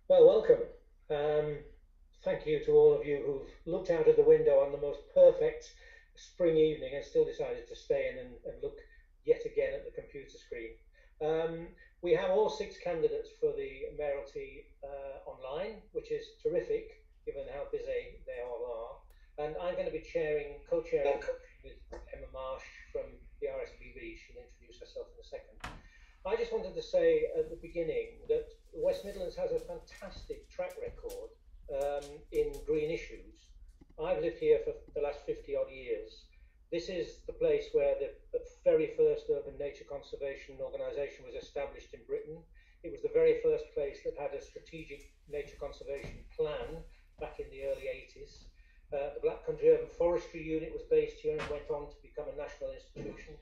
Well, welcome. Um, Thank you to all of you who've looked out of the window on the most perfect spring evening and still decided to stay in and look yet again at the computer screen. Um, we have all six candidates for the Mayoralty online, which is terrific given how busy they all are. And I'm going to be co-chairing with Emma Marsh from the RSPB. She'll introduce herself in a second. I just wanted to say at the beginning that West Midlands has a fantastic track record in green issues. I've lived here for the last 50 odd years. This is the place where the very first urban nature conservation organisation was established in Britain. It was the very first place that had a strategic nature conservation plan back in the early 80s. The Black Country Urban Forestry Unit was based here and went on to become a national institution.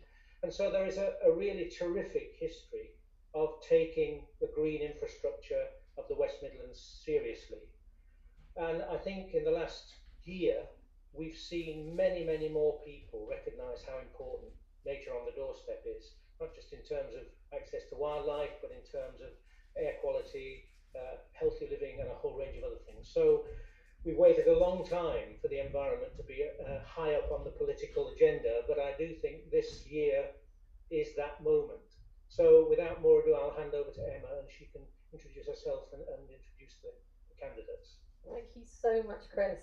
And so there is a really terrific history of taking the green infrastructure of the West Midlands seriously. And I think in the last year, we've seen many, many more people recognise how important nature on the doorstep is, not just in terms of access to wildlife, but in terms of air quality, healthy living, and a whole range of other things. So we've waited a long time for the environment to be high up on the political agenda, but I do think this year is that moment. So without more ado, I'll hand over to Emma and she can introduce herself and introduce the candidates. Thank you so much, Chris.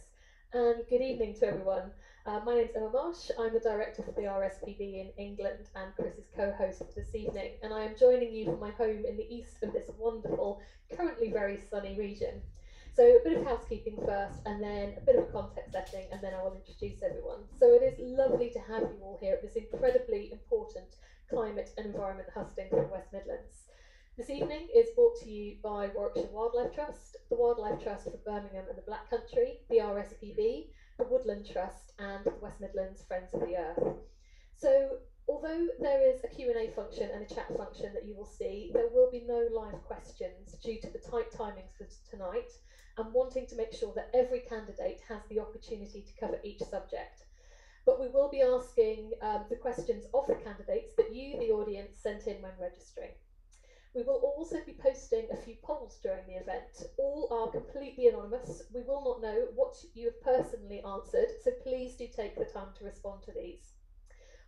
And good evening to everyone. My name's Emma Marsh. I'm the director for the RSPB in England and Chris's co-host for this evening. And I am joining you from my home in the east of this wonderful, currently very sunny region. So a bit of housekeeping first, and then a bit of a context setting, and then I will introduce everyone. So it is lovely to have you all here at this incredibly important climate and environment hustings in West Midlands. This evening is brought to you by Warwickshire Wildlife Trust, the Wildlife Trust for Birmingham and the Black Country, the RSPB, the Woodland Trust, and the West Midlands Friends of the Earth. So, although there is a Q&A function and a chat function that you will see, there will be no live questions due to the tight timings for tonight and wanting to make sure that every candidate has the opportunity to cover each subject. But we will be asking the questions of the candidates that you, the audience, sent in when registering. We will also be posting a few polls during the event. All are completely anonymous. We will not know what you have personally answered, so please do take the time to respond to these.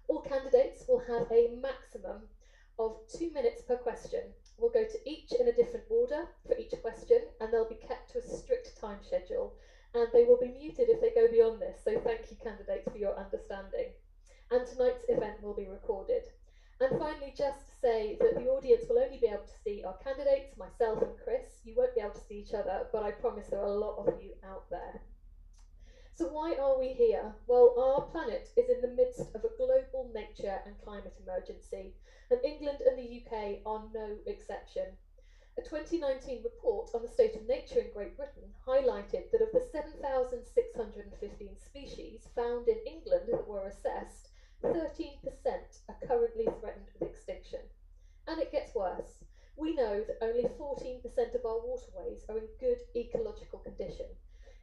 All candidates will have a maximum of 2 minutes per question. We'll go to each in a different order for each question, and they'll be kept to a strict time schedule. And they will be muted if they go beyond this, so thank you, candidates, for your understanding. And tonight's event will be recorded. And finally, just to say that the audience will only be able to see our candidates, myself and Chris. You won't be able to see each other, but I promise there are a lot of you out there. So why are we here? Well, our planet is in the midst of a global nature and climate emergency, and England and the UK are no exception. A 2019 report on the state of nature in Great Britain highlighted that of the 7,615 species found in England that were assessed, 13% are currently threatened with extinction. And it gets worse. We know that only 14% of our waterways are in good ecological condition.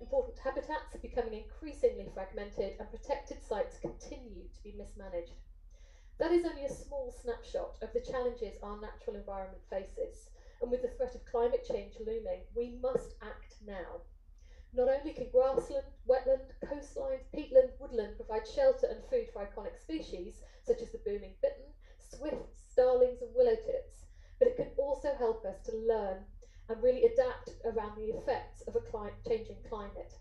Important habitats are becoming increasingly fragmented, and protected sites continue to be mismanaged. That is only a small snapshot of the challenges our natural environment faces, and with the threat of climate change looming, we must act now. Not only can grassland, wetland, coastlines, peatland, woodland provide shelter and food for iconic species such as the booming bittern, swifts, starlings, and willow tips, but it can also help us to learn and really adapt around the effects of a changing climate.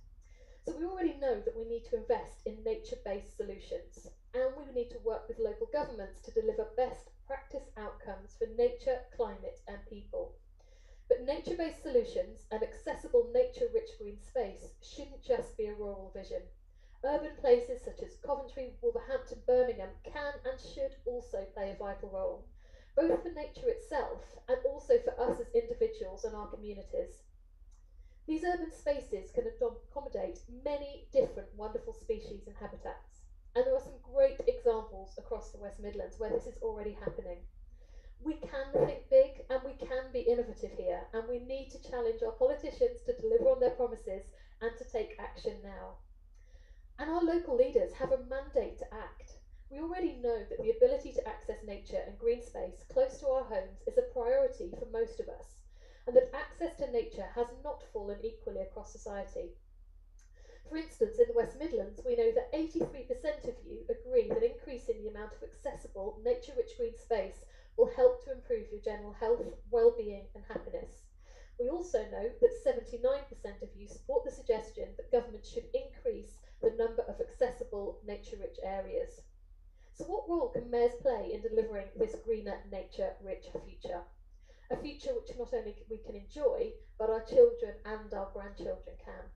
So we already know that we need to invest in nature-based solutions, and we need to work with local governments to deliver best practice outcomes for nature, climate, and people. But nature-based solutions and accessible nature-rich green space shouldn't just be a rural vision. Urban places such as Coventry, Wolverhampton, Birmingham can and should also play a vital role, both for nature itself and also for us as individuals and our communities. These urban spaces can accommodate many different wonderful species and habitats, and there are some great examples across the West Midlands where this is already happening. We can think big and we can be innovative here, and we need to challenge our politicians to deliver on their promises and to take action now. And our local leaders have a mandate to act. We already know that the ability to access nature and green space close to our homes is a priority for most of us. and that access to nature has not fallen equally across society. For instance, in the West Midlands, we know that 83% of you agree that increasing the amount of accessible, nature-rich green space will help to improve your general health, well-being and happiness. We also know that 79% of you support the suggestion that government should increase the number of accessible, nature-rich areas. So what role can mayors play in delivering this greener, nature-rich future? A future which not only we can enjoy, but our children and our grandchildren can.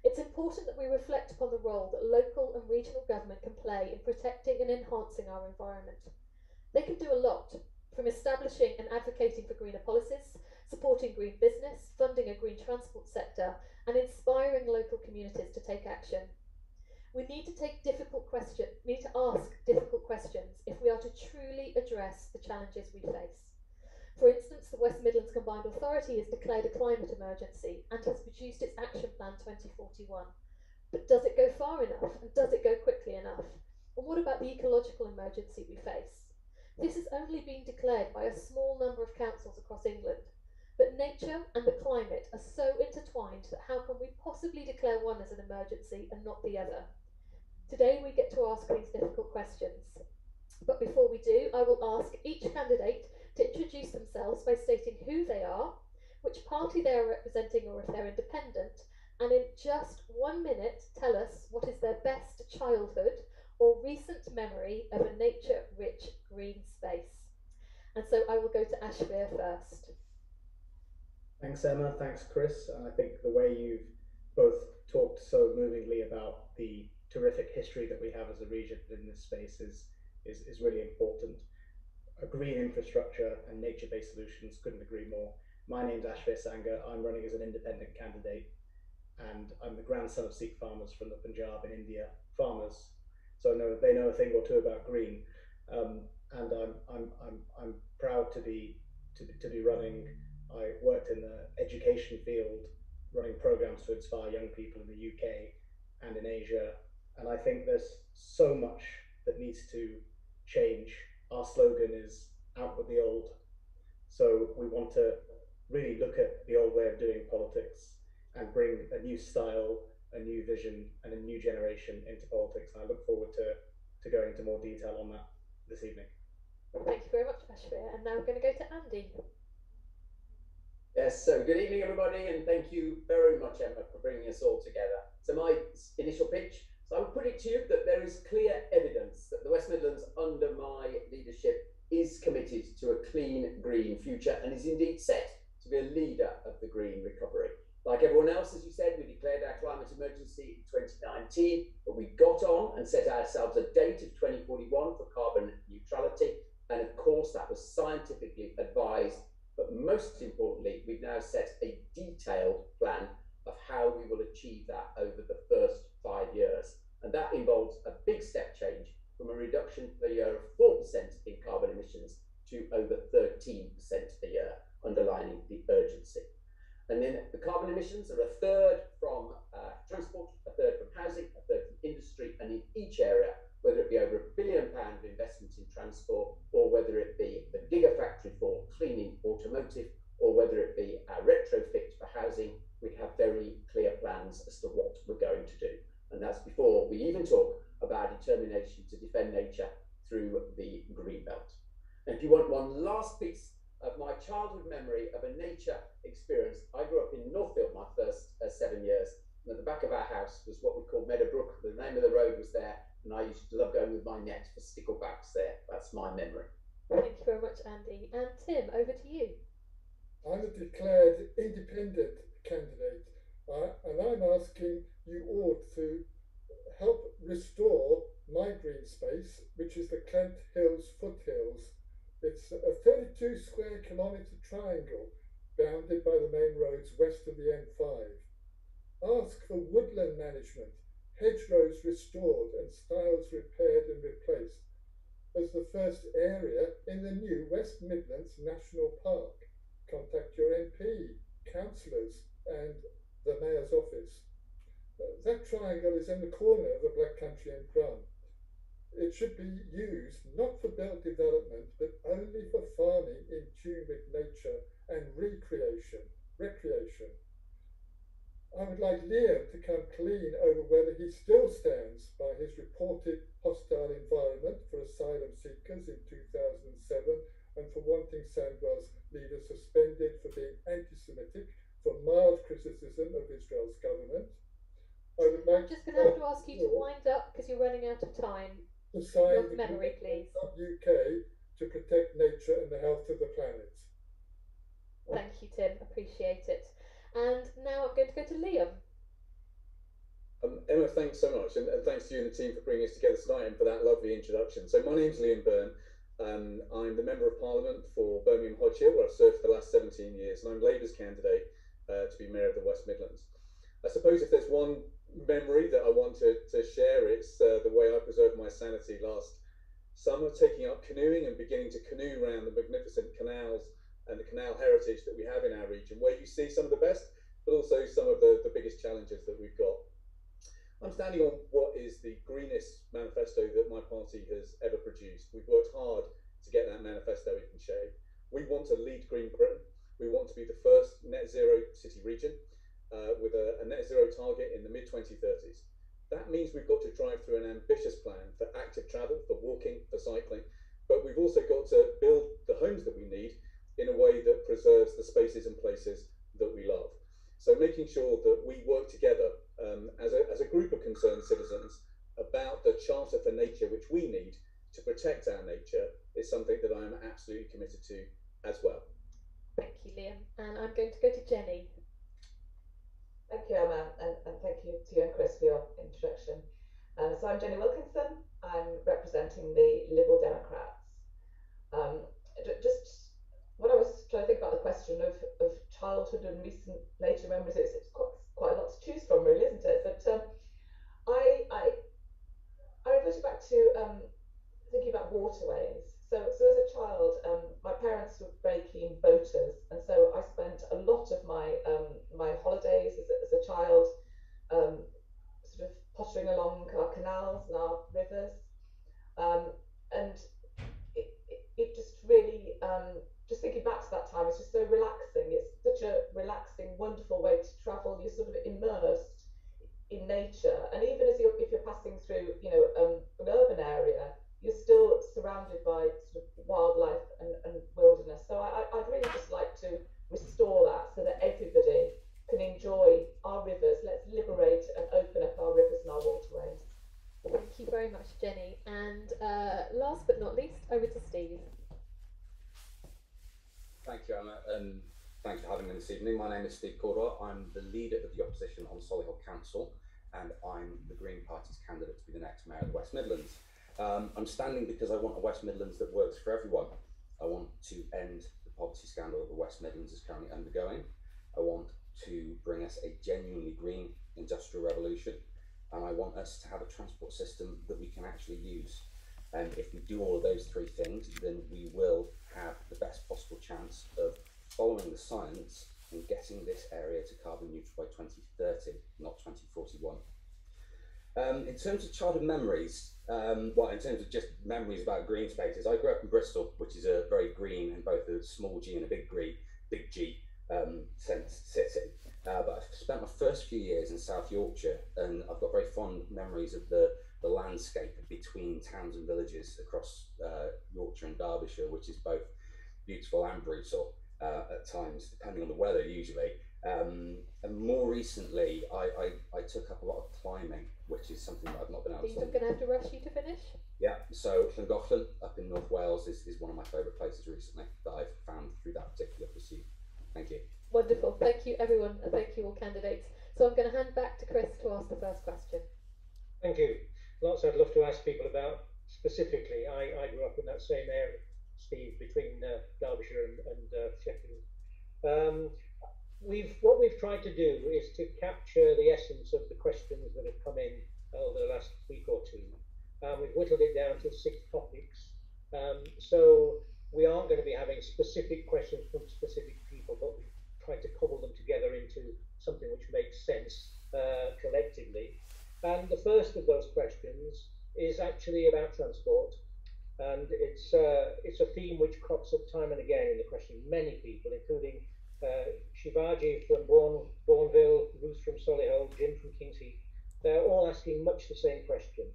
It's important that we reflect upon the role that local and regional government can play in protecting and enhancing our environment. They can do a lot, from establishing and advocating for greener policies, supporting green business, funding a green transport sector, and inspiring local communities to take action. We need to ask difficult questions if we are to truly address the challenges we face. For instance, the West Midlands Combined Authority has declared a climate emergency and has produced its Action Plan 2041. But does it go far enough, and does it go quickly enough? And what about the ecological emergency we face? This has only been declared by a small number of councils across England. But nature and the climate are so intertwined that how can we possibly declare one as an emergency and not the other? Today we get to ask these difficult questions. But before we do, I will ask each candidate to introduce themselves by stating who they are, which party they are representing or if they're independent, and in just 1 minute tell us what is their best childhood or recent memory of a nature-rich green space. And so I will go to Ashvir first. Thanks, Emma. Thanks, Chris. And I think the way you've both talked so movingly about the terrific history that we have as a region in this space is really important. A green infrastructure and nature-based solutions, couldn't agree more. My name's Ashvir Sangha. I'm running as an independent candidate, and I'm the grandson of Sikh farmers from the Punjab in India. Farmers, so they know a thing or two about green, and I'm proud to be running. I worked in the education field, running programs to inspire young people in the UK and in Asia, and I think there's so much that needs to change. Our slogan is out with the old. So we want to really look at the old way of doing politics and bring a new style, a new vision, and a new generation into politics. And I look forward to going into more detail on that this evening. Thank you very much, Ashvir. And now we're going to go to Andy. Yes, so good evening, everybody, and thank you very much, Emma, for bringing us all together. So my initial pitch, so I would put it to you that there is clear evidence that the West Midlands, under my leadership, is committed to a clean, green future and is indeed set to be a leader of the green recovery. Like everyone else, as you said, we declared our climate emergency in 2019, but we got on and set ourselves a date of 2041 for carbon neutrality. And of course, that was scientifically advised. But most importantly, we've now set a detailed plan of how we will achieve that over the first 5 years. And that involves a big step change from a reduction per year of 4% in carbon emissions to over 13% a year, underlining the urgency. And then the carbon emissions are a third from transport, a third from housing, a third from industry, and in each area, whether it be over £1 billion of investment in transport, or whether it be the gigafactory for cleaning automotive, or whether it be our retrofit for housing, we have very clear plans as to what we're going to do. And that's before we even talk about our determination to defend nature through the green belt. And if you want one last piece of my childhood memory of a nature experience, I grew up in Northfield my first 7 years. And at the back of our house was what we called Meadowbrook. The name of the road was there, and I used to love going with my net for sticklebacks there. That's my memory. Thank you very much, Andy. And Tim, over to you. I'm a declared independent candidate, and I'm asking you all to help restore my green space, which is the Clent Hills foothills. It's a 32 square kilometre triangle bounded by the main roads west of the M5. Ask for woodland management, hedgerows restored and stiles repaired and replaced as the first area in the new West Midlands National Park. Contact your MP, councillors and the Mayor's office. That triangle is in the corner of the Black Country and Brum. It should be used not for belt development, but only for farming in tune with nature and recreation. I would like Liam to come clean over whether he still stands by his reported hostile environment for asylum seekers in 2007 and for wanting Sandwell's leader suspended for being anti-Semitic for mild criticism of Israel's government. I would like I'm just going to have to ask you to wind up because you're running out of time. to sign Your memory, please. UK to protect nature and the health of the planet. Thank you, Tim. Appreciate it. And now I'm going to go to Liam. Emma, thanks so much, and thanks to you and the team for bringing us together tonight and for that lovely introduction. So my name's Liam Byrne. I'm the Member of Parliament for Birmingham Hodge Hill, where I've served for the last 17 years, and I'm Labour's candidate to be Mayor of the West Midlands. I suppose if there's one memory that I want to share, it's the way I preserved my sanity last summer, taking up canoeing and beginning to canoe around the magnificent canals and the canal heritage that we have in our region, where you see some of the best, but also some of the biggest challenges that we've got. I'm standing on what is the greenest manifesto that my party has ever produced. We've worked hard to get that manifesto into shape. We want to lead Green Britain. We want to be the first net zero city region with a net zero target in the mid-2030s. That means we've got to drive through an ambitious plan for active travel, for walking, for cycling, but we've also got to build the homes that we need in a way that preserves the spaces and places that we love. So making sure that we work together as a group of concerned citizens about the Charter for Nature, which we need to protect our nature, is something that I am absolutely committed to as well. Thank you, Liam. And I'm going to go to Jenny. Thank you, Emma, and thank you to you and Chris for your introduction. So I'm Jenny Wilkinson. I'm representing the Liberal Democrats. Just when I was trying to think about the question of childhood and recent nature memories, it's quite a lot to choose from, really, isn't it? But I reverted back to thinking about waterways. So as a child, my parents were very keen boaters, and so I spent a lot of my my holidays as a child sort of pottering along our canals and our rivers, and it just really just thinking back to that time, it's just so relaxing. It's such a relaxing, wonderful way to travel. You're sort of immersed in nature, and even if you're passing through, an urban area, you're still surrounded by sort of wildlife and wilderness. So I'd really just like to restore that so that everybody can enjoy our rivers. Let's liberate and open up our rivers and our waterways. Thank you very much, Jenny. And last but not least, over to Steve. Thank you, Emma, and thanks for having me this evening. My name is Steve Caldwell. I'm the leader of the opposition on Solihull Council, and I'm the Green Party's candidate to be the next Mayor of the West Midlands. I'm standing because I want a West Midlands that works for everyone. I want to end the poverty scandal that the West Midlands is currently undergoing. I want to bring us a genuinely green industrial revolution, and I want us to have a transport system that we can actually use. And if we do all of those three things, then we will have the best possible chance of following the science and getting this area to carbon neutral by 2030, not 2041. In terms of childhood memories, well, in terms of just memories about green spaces, I grew up in Bristol, which is a very green and both a small G and a big G sense city. But I've spent my first few years in South Yorkshire, and I've got very fond memories of the landscape between towns and villages across Yorkshire and Derbyshire, which is both beautiful and brutal at times, depending on the weather usually. And more recently, I took up a lot of climbing, which is something that I've not been able to do. I'm going to have to rush you to finish. Yeah, so Llangollen up in North Wales is one of my favourite places recently that I've found through that particular pursuit. Thank you. Wonderful. Thank you, everyone, and thank you all candidates. So I'm going to hand back to Chris to ask the first question. Thank you. Lots I'd love to ask people about specifically. I grew up in that same area, Steve, between Derbyshire and Sheffield. What we've tried to do is to capture the essence of the questions that have come in over the last week or two. We've whittled it down to 6 topics. So we aren't going to be having specific questions from specific people, but we've tried to cobble them together into something which makes sense collectively. And the first of those questions is actually about transport, and it's a theme theme which crops up time and again in the question of many people, including Shivaji from Bourneville, Ruth from Solihull, Jim from Kingsheath. They're all asking much the same question.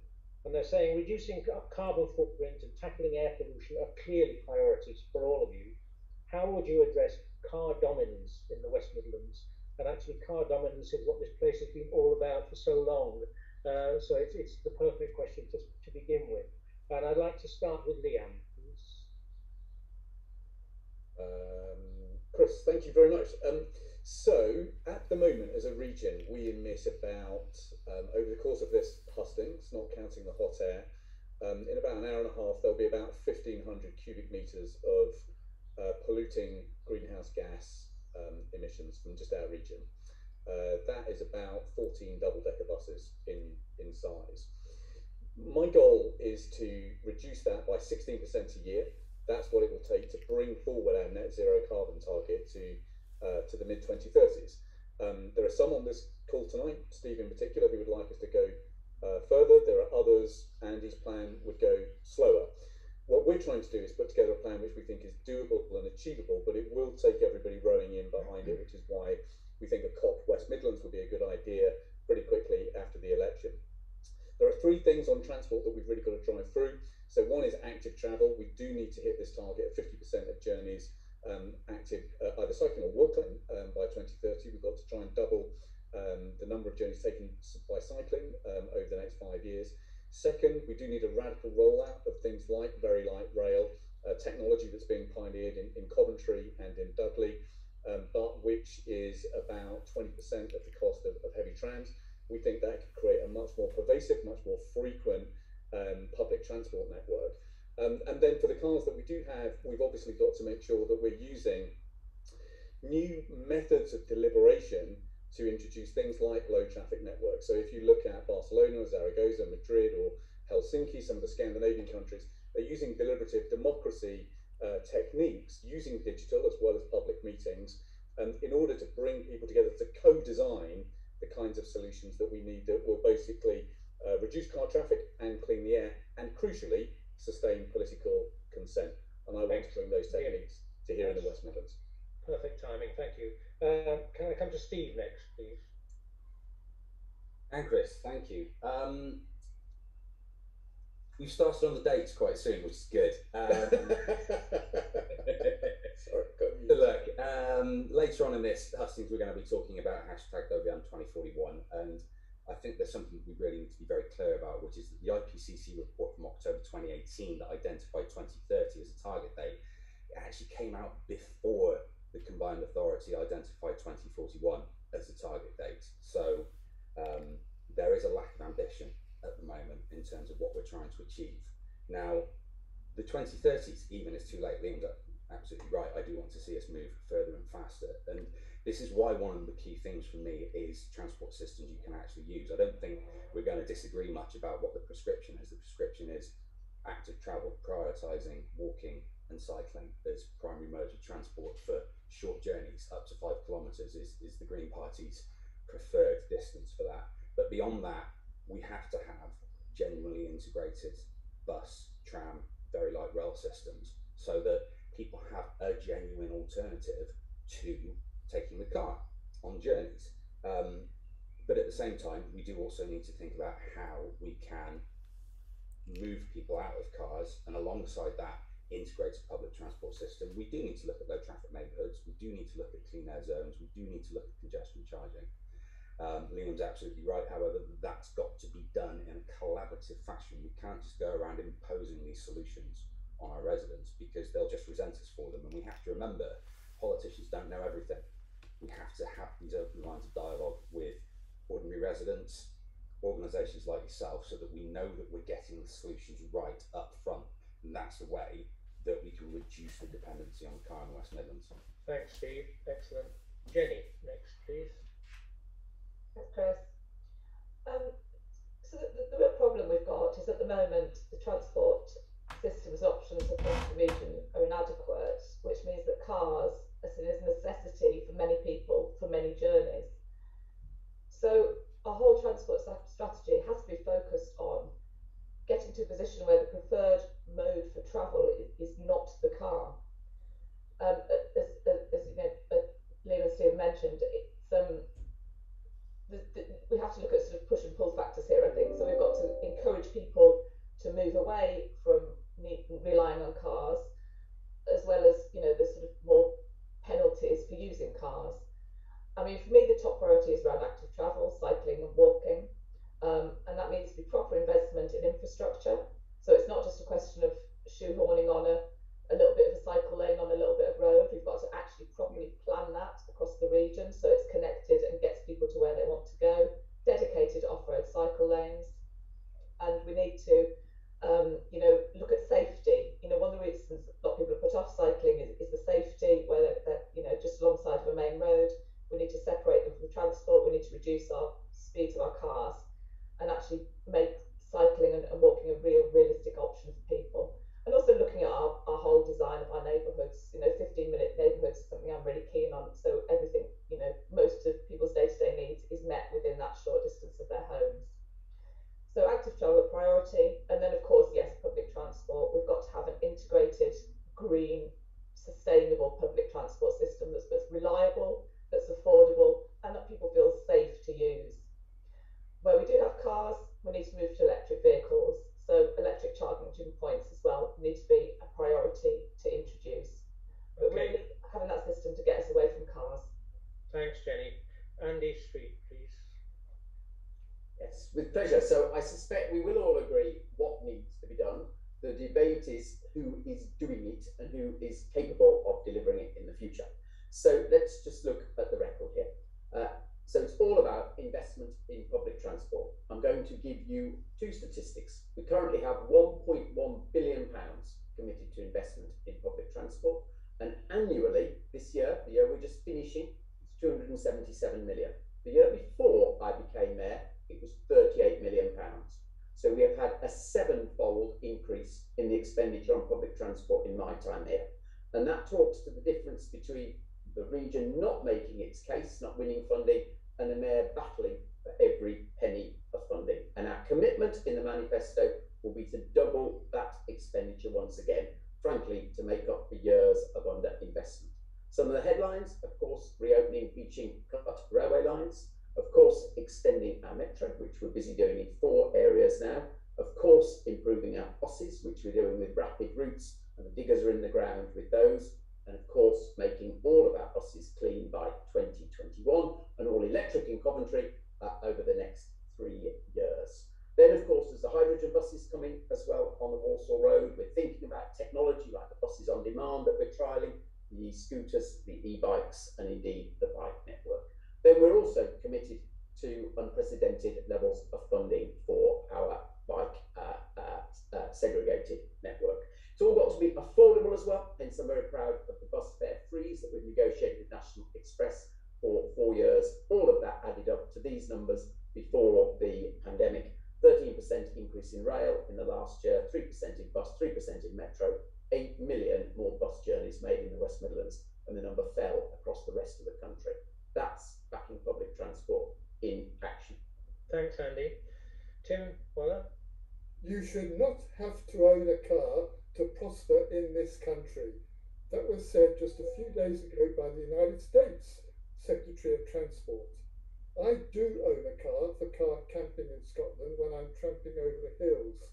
And they're saying reducing carbon footprint and tackling air pollution are clearly priorities for all of you. How would you address car dominance in the West Midlands? And actually, car dominance is what this place has been all about for so long. So it's the perfect question to begin with. And I'd like to start with Liam, please. Chris, thank you very much. So at the moment, as a region, we emit about, over the course of this hustings, not counting the hot air, in about an hour and a half, there'll be about 1,500 cubic metres of polluting greenhouse gas emissions from just our region. That is about 14 double-decker buses in size. My goal is to reduce that by 16% a year. That's what it will take to bring forward our net zero carbon target to the mid-2030s. There are some on this call tonight, Steve in particular, who would like us to go further. There are others, Andy's plan would go slower. What we're trying to do is put together a plan which we think is doable and achievable, but it will take everybody rowing in behind it, which is why we think a COP West Midlands would be a good idea pretty quickly after the election. There are three things on transport that we've really got to drive through. So one is active travel. We do need to hit this target of 50% of journeys active, either cycling or walking by 2030. We've got to try and double the number of journeys taken by cycling over the next 5 years. Second, we do need a radical rollout of things like very light rail, technology that's being pioneered in Coventry and in Dudley, but which is about 20% of the cost of heavy trams. We think that could create a much more pervasive, much more frequent public transport network. And then for the cars that we do have, we've obviously got to make sure that we're using new methods of deliberation to introduce things like low traffic networks. So if you look at Barcelona, Zaragoza, Madrid, or Helsinki, some of the Scandinavian countries, they're using deliberative democracy techniques, using digital as well as public meetings, in order to bring people together to co-design the kinds of solutions that we need that will basically reduce car traffic and clean the air, and crucially, sustain political consent. And I want to bring those techniques to here in the West Midlands. Perfect timing, thank you. Can I come to Steve next, please? And Chris, thank you. We've started on the dates quite soon, which is good. Look, later on in this hustings, we're going to be talking about #WM2041, and I think there's something we really need to be very clear about, which is that the IPCC report from October 2018 that identified 2030 as a target date, it actually came out before the combined authority identified 2041 as a target date. So there is a lack of ambition at the moment in terms of what we're trying to achieve. Now, the 2030s, even is too late. Liam's absolutely right. I do want to see us move further and faster. And this is why one of the key things for me is transport systems you can actually use. I don't think we're going to disagree much about what the prescription is. The prescription is active travel, prioritising walking and cycling as primary modes of transport for short journeys. Up to 5 kilometres is the Green Party's preferred distance for that. But beyond that, we have to have genuinely integrated bus, tram, very light rail systems so that people have a genuine alternative to taking the car on journeys. But at the same time, we do also need to think about how we can move people out of cars, and alongside that, integrated public transport system. We do need to look at low traffic neighbourhoods, we do need to look at clean air zones, we do need to look at congestion charging. Liam's absolutely right, however, that's got to be done in a collaborative fashion. We can't just go around imposing these solutions on our residents because they'll just resent us for them. And we have to remember, politicians don't know everything. We have to have these open lines of dialogue with ordinary residents, organisations like yourself, so that we know that we're getting the solutions right up front. And that's the way that we can reduce the dependency on the car in the West Midlands. Thanks, Steve. Excellent. Jenny, next, please. Thanks, Chris. So the real problem we've got is at the moment the transport systems options across the region are inadequate, which means that cars are seen as a necessity for many people for many journeys. So our whole transport strategy has to be focused on getting to a position where the preferred mode for travel is not the car. we have to look at sort of push and pull factors here, I think. So we've got to encourage people to move away from relying on cars, as well as, you know, the sort of more penalties for using cars. I mean, for me, the top priority is around active travel, cycling and walking. And that needs to be proper investment in infrastructure. So it's not just a question of shoehorning on a little bit of a cycle lane on a little bit of road. We've got to actually properly plan that across the region so it's connected and gets people to where they want to go. Dedicated off-road cycle lanes. And we need to, you know, look at safety. You know, one of the reasons a lot of people have put off cycling is the safety, where they're, you know, just alongside of a main road. We need to separate them from transport. We need to reduce our speeds of our cars and actually make cycling and walking a realistic option for people. And also looking at our whole design of our neighbourhoods. You know, 15-minute neighbourhoods is something I'm really keen on. So everything, you know, most of people's day-to-day needs is met within that short distance of their homes. So active travel a priority. And then, of course, yes, public transport. We've got to have an integrated, green, sustainable public transport system that's reliable, that's affordable, and that people feel safe to use. Where we do have cars, we need to move to electric vehicles. So electric charging points as well need to be a priority to introduce. But really having that system to get us away from cars. Thanks, Jenny. Andy Street, please. Yes, with pleasure. So I suspect we will all agree what needs to be done. The debate is who is doing it and who is capable of delivering it in the future. So let's just look at the record here. So it's all about investment in public transport. I'm going to give you two statistics. We currently have £1.1 billion committed to investment in public transport. And annually, this year, the year we're just finishing, it's 277 million. The year before I became mayor, it was £38 million. So we have had a seven-fold increase in the expenditure on public transport in my time here. And that talks to the difference between the region not making its case, not winning funding, and the mayor battling for every penny of funding. And our commitment in the manifesto will be to double that expenditure once again, frankly, to make up for years of underinvestment. Some of the headlines, of course, reopening beaching cut railway lines, of course, extending our metro, which we're busy doing in 4 areas now, of course, improving our buses, which we're doing with rapid routes, and the diggers are in the ground with those, and of course, making all of our buses clean by 2021 and all electric in Coventry over the next 3 years. Then, of course, there's the hydrogen buses coming as well on the Walsall Road. We're thinking about technology like the buses on demand that we're trialling, the e-scooters, the e-bikes, and indeed the bike network. Then we're also committed to unprecedented levels of funding for our bike segregated network. It's all got to be affordable as well, hence I'm very proud of the bus fare freeze that we've negotiated with National Express for 4 years. All of that added up to these numbers before the pandemic. 13% increase in rail in the last year, 3% in bus, 3% in metro, 8 million more bus journeys made in the West Midlands, and the number fell across the rest of the country. That's backing public transport in action. Thanks, Andy. Tim Waller? You should not have to own a car to prosper in this country. That was said just a few days ago by the United States Secretary of Transport. I do own a car for car camping in Scotland when I'm tramping over the hills,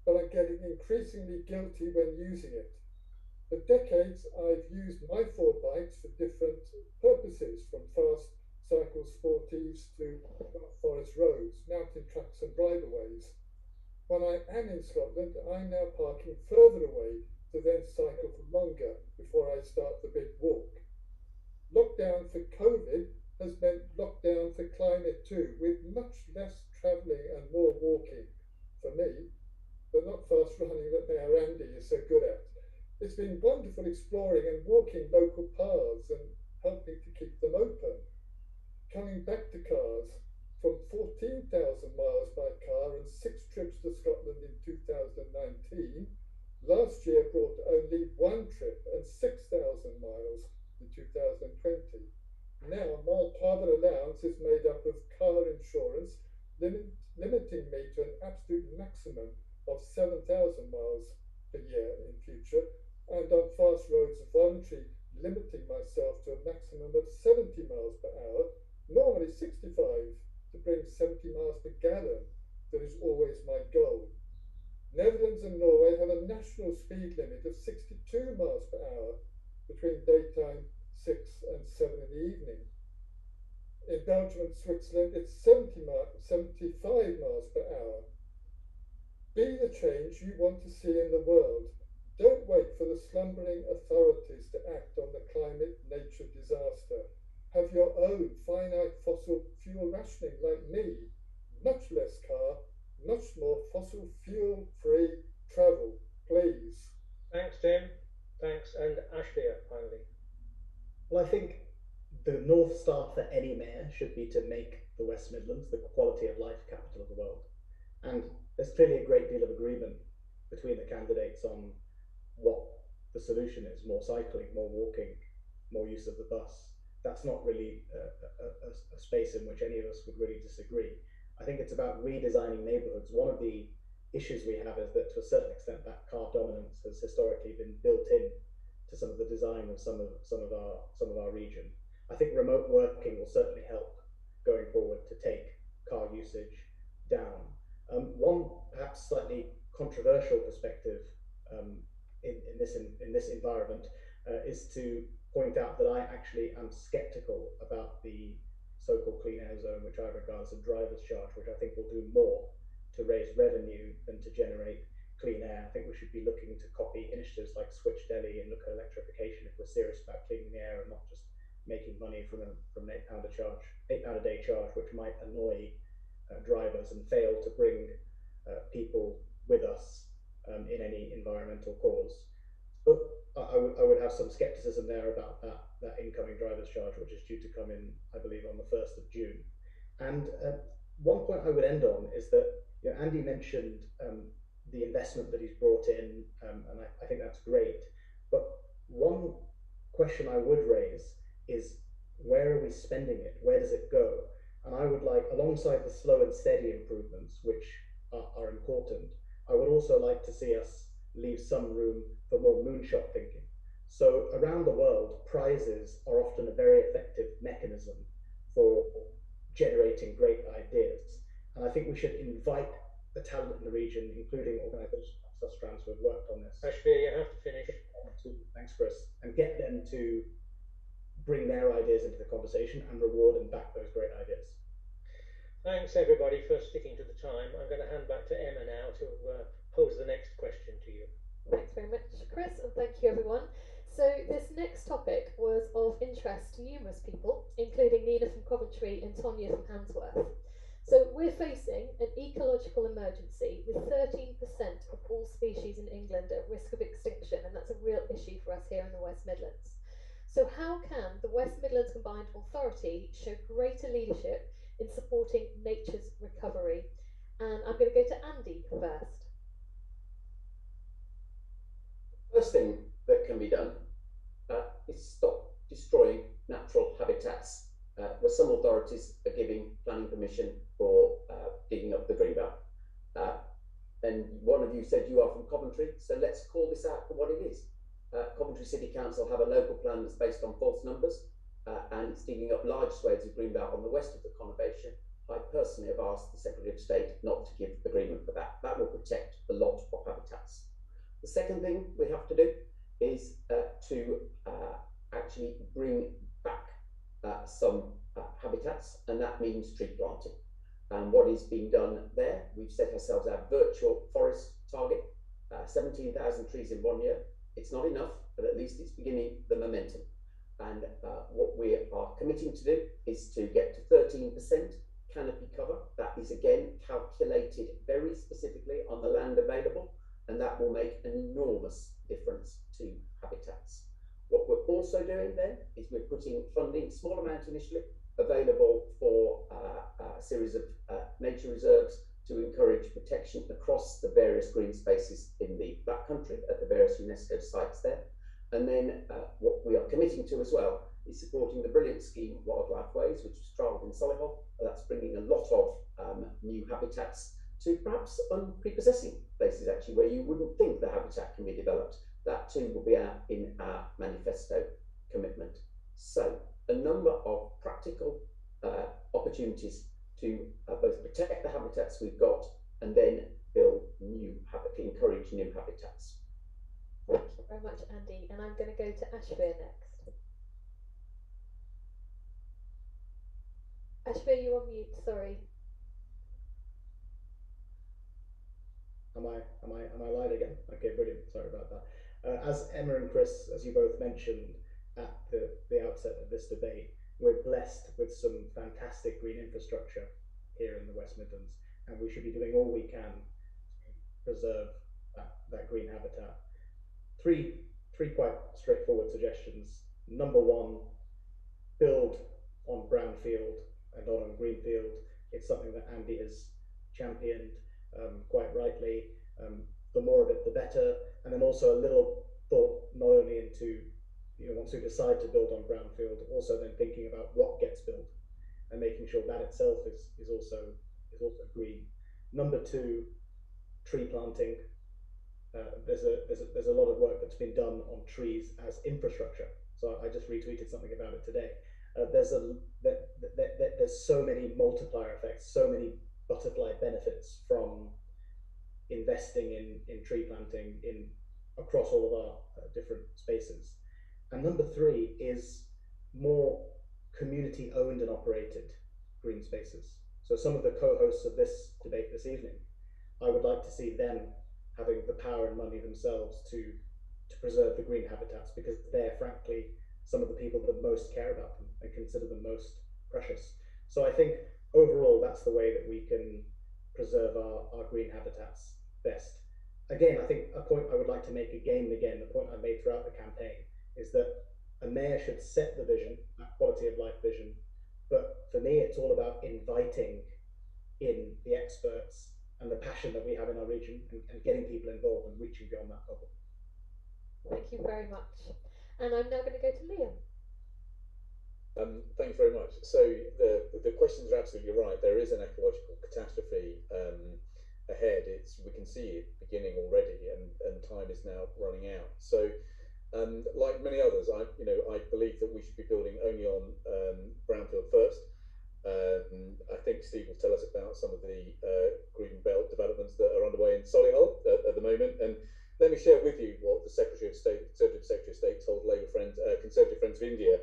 but I'm getting increasingly guilty when using it. For decades, I've used my 4 bikes for different purposes, from fast cycle sporties to forest roads, mountain tracks and bridleways. When I am in Scotland, I'm now parking further away to then cycle for longer before I start the big walk. Lockdown for COVID has meant lockdown for climate too, with much less travelling and more walking for me, but not fast running that Mayor Andy is so good at. It's been wonderful exploring and walking local paths and helping to keep them open. Coming back to cars, from 14,000 miles by car and 6 trips to Scotland in 2019, last year brought only 1 trip and 6,000 miles in 2020. Now my carbon allowance is made up of car insurance, limiting me to an absolute maximum of 7,000 miles per year in future, and on fast roads voluntary limiting myself to a maximum of 70 miles per hour, normally 65 miles per gallon that is always my goal. Netherlands and Norway have a national speed limit of 62 miles per hour between daytime 6 and 7 in the evening. In Belgium and Switzerland, it's 75 miles per hour. Be the change you want to see in the world. Don't wait for the slumbering authorities to act on the climate-nature disaster. Have your own finite fossil fuel rationing like me. Much less car, much more fossil fuel-free travel, please. Thanks, Tim. Thanks, and Ashleigh, finally. Well, I think the North Star for any mayor should be to make the West Midlands the quality of life capital of the world. And there's clearly a great deal of agreement between the candidates on what the solution is: more cycling, more walking, more use of the bus. That's not really a space in which any of us would really disagree. I think it's about redesigning neighbourhoods. One of the issues we have is that to a certain extent that car dominance has historically been built in to some of the design of some of our region. I think remote working will certainly help going forward to take car usage down. One perhaps slightly controversial perspective in this environment is to point out that I actually am sceptical about the so-called clean air zone, which I regard as a driver's charge, which I think will do more to raise revenue than to generate clean air. I think we should be looking to copy initiatives like Switch Delhi and look at electrification if we're serious about cleaning the air and not just making money from an £8 a day charge, which might annoy drivers and fail to bring people with us in any environmental cause. But I would have some skepticism there about that incoming driver's charge, which is due to come in, I believe, on the 1st of June. And one point I would end on is that Andy mentioned the investment that he's brought in, and I think that's great. But one question I would raise is, where are we spending it? Where does it go? And I would like, alongside the slow and steady improvements, which are important, I would also like to see us leave some room for more moonshot thinking. So around the world, prizes are often a very effective mechanism for generating great ideas. And I think we should invite the talent in the region, including organisations like Sustrans who have worked on this. Ashleigh, you have to finish. Thanks, Chris. And get them to bring their ideas into the conversation and reward and back those great ideas. Thanks, everybody, for sticking to the time. I'm going to hand back to Emma now to pose the next question to you. Thanks very much, Chris, and thank you, everyone. So this next topic was of interest to numerous people, including Nina from Coventry and Tonya from Handsworth. So we're facing an ecological emergency with 13% of all species in England at risk of extinction, and that's a real issue for us here in the West Midlands. So how can the West Midlands Combined Authority show greater leadership in supporting nature's recovery? And I'm going to go to Andy first. First thing that can be done is stop destroying natural habitats, where some authorities are giving planning permission for digging up the greenbelt. And one of you said you are from Coventry, so let's call this out for what it is. Coventry City Council have a local plan that's based on false numbers, and it's digging up large swathes of greenbelt on the west of the conurbation. I personally have asked the Secretary of State not to give agreement for that. That will protect a lot of habitats. The second thing we have to do is to actually bring back some habitats, and that means tree planting. And what is being done there, we've set ourselves our virtual forest target, 17,000 trees in 1 year. It's not enough, but at least it's beginning the momentum. And what we are committing to do is to get to 13% canopy cover. That is again calculated very specifically on the land available, and that will make an enormous difference to habitats. What we're also doing then is we're putting funding, small amount initially, available for a series of nature reserves to encourage protection across the various green spaces in the Black Country at the various UNESCO sites there. And then what we are committing to as well is supporting the brilliant scheme Wildlife Ways, which was trialled in Solihull. That's bringing a lot of new habitats to perhaps unprepossessing places actually where you wouldn't think the habitat can be developed. That too will be in our manifesto commitment. So a number of practical opportunities to both protect the habitats we've got and then build new encourage new habitats. Thank you very much, Andy. And I'm going to go to Ashvir next. Ashvir, you're on mute. Sorry. Am I live again? Okay, brilliant. Sorry about that. As Emma and Chris, as you both mentioned at the outset of this debate, we're blessed with some fantastic green infrastructure here in the West Midlands, and we should be doing all we can to preserve that green habitat. Three quite straightforward suggestions. Number one, build on brownfield and not on greenfield. It's something that Andy has championed quite rightly. The more of it, the better. And then also a little thought not only into, once we decide to build on brownfield, also then thinking about what gets built and making sure that itself is also green. Number two, tree planting. There's a lot of work that's been done on trees as infrastructure. So I just retweeted something about it today. There's so many multiplier effects, so many butterfly benefits from investing in tree planting across all of our different spaces. And number three is more community owned and operated green spaces. So some of the co-hosts of this debate this evening, I would like to see them having the power and money themselves to preserve the green habitats, because they're frankly some of the people that most care about them and consider them most precious. So I think overall that's the way that we can preserve our green habitats best. Again, I think a point I would like to make again and again, the point I made throughout the campaign, is that a mayor should set the vision, that quality of life vision, but for me it's all about inviting in the experts and the passion that we have in our region and getting people involved and reaching beyond that bubble. Thank you very much. And I'm now going to go to Liam. Thank you very much. So the questions are absolutely right. There is an ecological catastrophe ahead. We can see it beginning already, and time is now running out. So, like many others, I believe that we should be building only on brownfield first. I think Steve will tell us about some of the green belt developments that are underway in Solihull at the moment. And let me share with you what the Secretary of State, Conservative Secretary of State, told Labour friends, Conservative Friends of India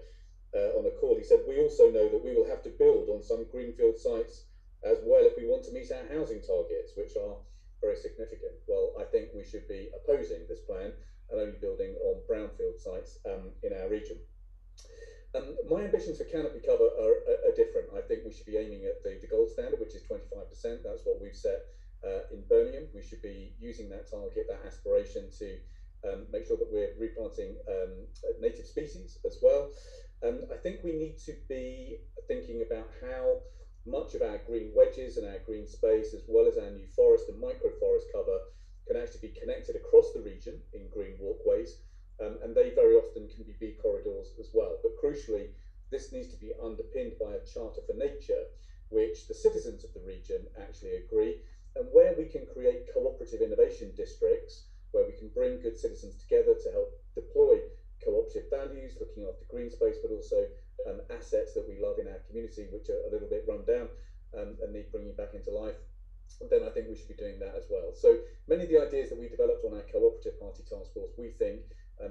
on a call. He said, "We also know that we will have to build on some greenfield sites as well if we want to meet our housing targets, which are very significant." Well, I think we should be opposing this plan and only building on brownfield sites in our region. My ambitions for canopy cover are different. I think we should be aiming at the gold standard, which is 25%. That's what we've set in Birmingham. We should be using that target, that aspiration, to make sure that we're replanting native species as well. I think we need to be thinking about how much of our green wedges and our green space, as well as our new forest and microforest cover, can actually be connected across the region in green walkways. And they very often can be bee corridors as well. But crucially, this needs to be underpinned by a charter for nature, which the citizens of the region actually agree, and where we can create cooperative innovation districts, where we can bring good citizens together to help deploy cooperative values, looking after green space, but also assets that we love in our community, which are a little bit run down and need bringing back into life. Then I think we should be doing that as well. So many of the ideas that we developed on our cooperative party task force, we think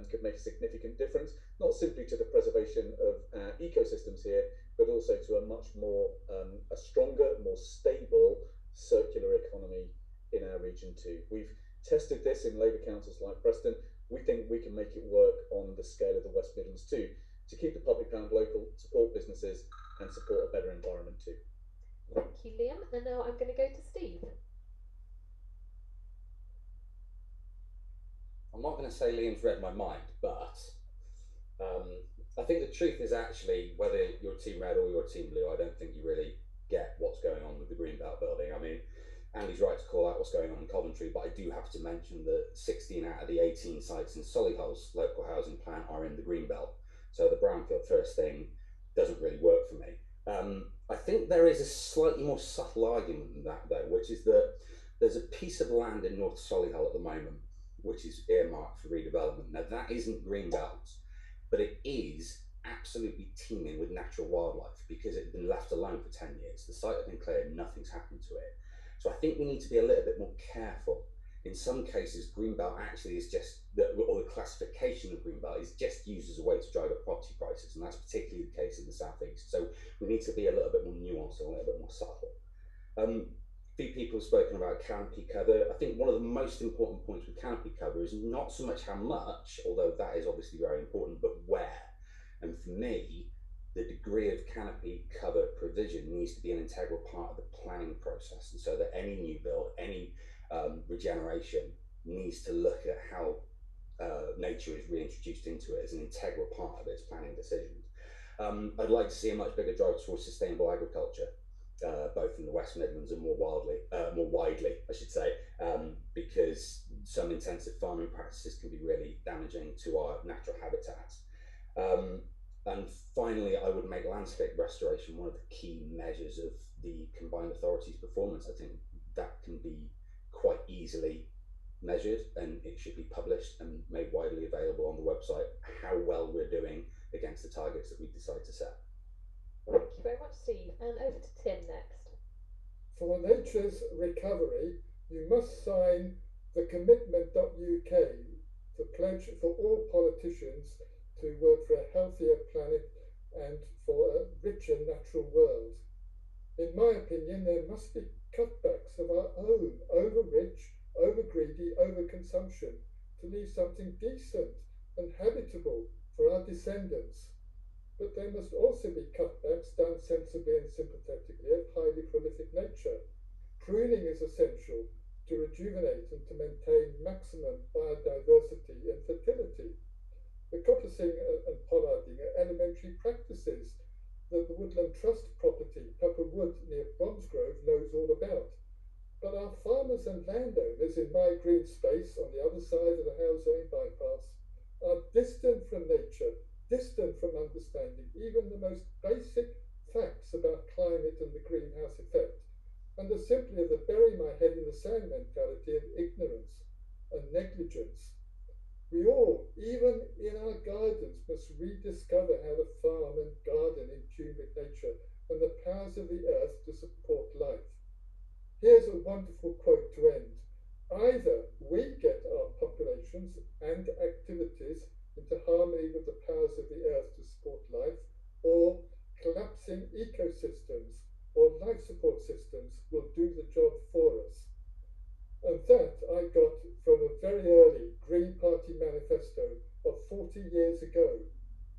could make a significant difference, not simply to the preservation of our ecosystems here, but also to a much more, a stronger, more stable circular economy in our region too. We've tested this in Labour councils like Preston. We think we can make it work on the scale of the West Midlands too, to keep the public pound local, support businesses, and support a better environment too. Thank you, Liam. And now I'm going to go to Steve. I'm not going to say Liam's read my mind, but I think the truth is actually, whether you're team red or you're team blue, I don't think you really get what's going on with the Greenbelt building. I mean, Andy's right to call out what's going on in Coventry, but I do have to mention that 16 out of the 18 sites in Solihull's local housing plan are in the Greenbelt. So the brownfield first thing doesn't really work for me. I think there is a slightly more subtle argument than that, though, which is that there's a piece of land in North Solihull at the moment which is earmarked for redevelopment. Now, that isn't Greenbelt, but it is absolutely teeming with natural wildlife because it had been left alone for 10 years. The site had been cleared, nothing's happened to it. So I think we need to be a little bit more careful. In some cases, greenbelt actually is just, or the classification of greenbelt is just used as a way to drive up property prices, and that's particularly the case in the southeast. So we need to be a little bit more nuanced and a little bit more subtle. Few people have spoken about canopy cover. I think one of the most important points with canopy cover is not so much how much, although that is obviously very important, but where. And for me, the degree of canopy cover provision needs to be an integral part of the planning process. And so that any new build, any regeneration needs to look at how nature is reintroduced into it as an integral part of its planning decisions. I'd like to see a much bigger drive towards sustainable agriculture, both in the West Midlands and more widely, I should say, because some intensive farming practices can be really damaging to our natural habitats. And finally, I would make landscape restoration one of the key measures of the combined authorities' performance. I think that can be quite easily measured, and it should be published and made widely available on the website how well we're doing against the targets that we decide to set. Thank you very much, Steve. And over to Tim next. For nature's recovery, you must sign the commitment.uk, the pledge for all politicians to work for a healthier planet and for a richer natural world. In my opinion, there must be cutbacks of our own, over-rich, over-greedy, over-consumption, to leave something decent and habitable for our descendants. But there must also be cutbacks done sensibly and sympathetically of highly prolific nature. Pruning is essential to rejuvenate and to maintain maximum biodiversity and fertility. The coppicing and pollarding are elementary practices that the Woodland Trust property, Pepper Wood near Bromsgrove, knows all about. But our farmers and landowners in my green space on the other side of the Howes Lane bypass are distant from nature, distant from understanding even the most basic facts about climate and the greenhouse effect, and are simply of the bury my head in the sand mentality of ignorance and negligence. We all, even in our gardens, must rediscover how to farm and garden in tune with nature and the powers of the earth to support life. Here's a wonderful quote to end. Either we get our populations and activities into harmony with the powers of the earth to support life, or collapsing ecosystems or life support systems will do the job for us. And that I got from a very early Green Party manifesto of 40 years ago,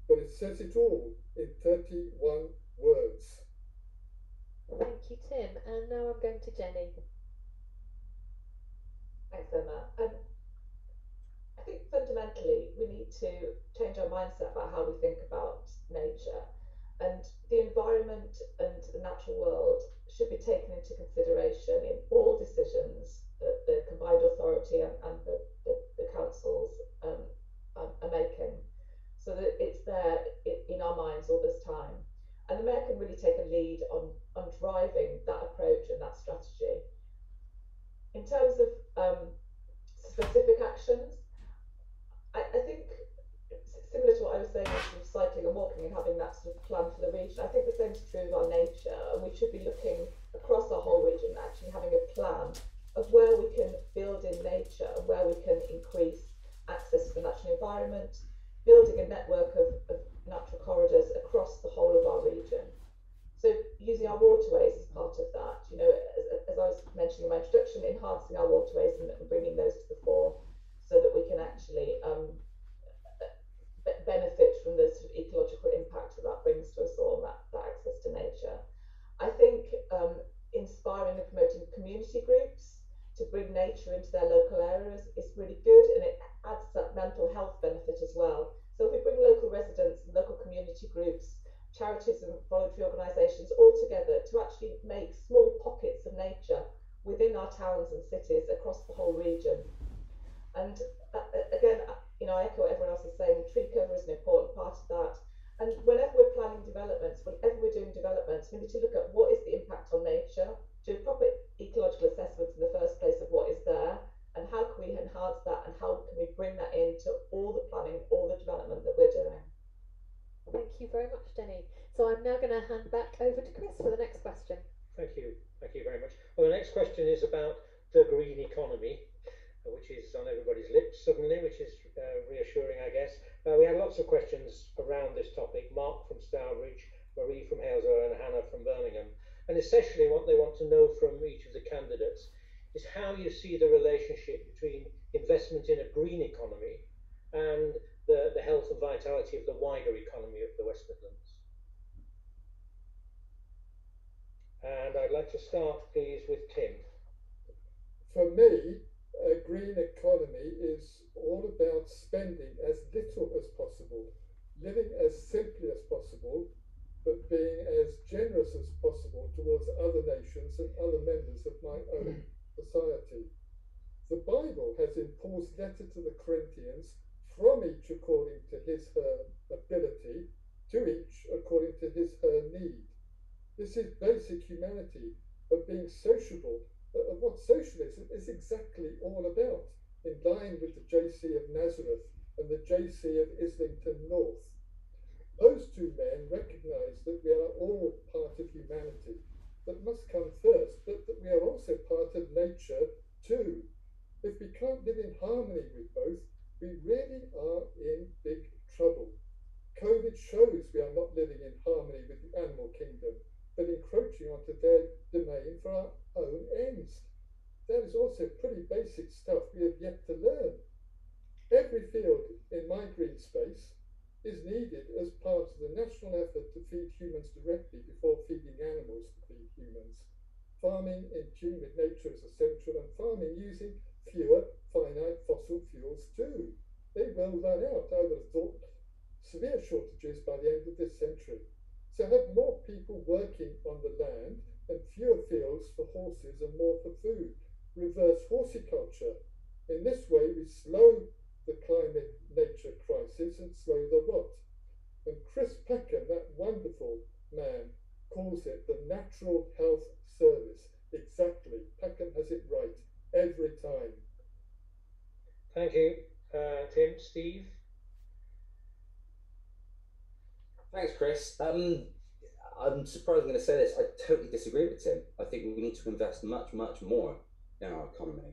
but it says it all in 31 words. Thank you, Tim. And now I'm going to Jenny. Thanks, Emma. I think fundamentally we need to change our mindset about how we think about nature, and the environment and the natural world should be taken into consideration in all decisions that the combined authority and the councils are making, so that it's there in our minds all this time. And the Mayor can really take a lead on driving that approach and that strategy. In terms of specific actions, I think similar to what I was saying with cycling and walking and having that sort of plan for the region, I think the same is true of our nature, and we should be looking across our whole region, actually having a plan of where we can build in nature and where we can increase access to the natural environment, building a network of natural corridors across the whole of our region. So using our waterways as part of that, you know, as I was mentioning in my introduction, enhancing our waterways and bringing those to the fore so that we can actually benefit from the sort of ecological impact that brings to us all, that access to nature. I think inspiring and promoting community groups to bring nature into their local areas is really good, and it adds that mental health benefit as well. So if we bring local residents and local community groups, charities and voluntary organisations all together to actually make small pockets of nature within our towns and cities across the whole region. And again, you know, I echo what everyone else is saying, tree cover is an important part of that. And whenever we're planning developments, whenever we're doing developments, we need to look at what is the impact on nature, do proper ecological assessments in the first place of what is there, and how can we enhance that, and how can we bring that into all the planning, all the development that we're doing. Thank you very much, Jenny. So I'm now going to hand back over to Chris for the next question. Thank you very much. Well, the next question is about the green economy, which is on everybody's lips suddenly, which is reassuring, I guess. We had lots of questions around this topic. Mark from Stourbridge, Marie from Haleswell, and Hannah from Birmingham. And essentially what they want to know from each of the candidates is how you see the relationship between investment in a green economy and the health and vitality of the wider economy of the West Midlands. And I'd like to start, please, with Tim. For me, a green economy is all about spending as little as possible, living as simply as possible, but being as generous as possible towards other nations and other members of my own society. The Bible has in Paul's letter to the Corinthians, from each according to his/her ability, to each according to his/her need. This is basic humanity, of being sociable, of what socialism is exactly all about, in line with the JC of Nazareth and the JC of Islington North. Those two men recognise that we are all part of humanity, that must come first, but that we are also part of nature too. If we can't live in harmony with both, we really are in big trouble. COVID shows we are not living in harmony with the animal kingdom, but encroaching onto their domain for our own ends. That is also pretty basic stuff we have yet to learn. Every field in my green space is needed as part of the national effort to feed humans directly before feeding animals to feed humans. Farming in tune with nature is essential, and farming using fewer finite fossil fuels too. They will run out, I would have thought, severe shortages by the end of this century. So have more people working on the land and fewer fields for horses and more for food. Reverse horticulture. In this way, we slow the climate-nature crisis and slow the rot. And Chris Peckham, that wonderful man, calls it the natural health service. Exactly. Peckham has it right every time. Thank you, Tim. Steve? Thanks, Chris. I'm surprised I'm going to say this. I totally disagree with Tim. I think we need to invest much, much more in our economy,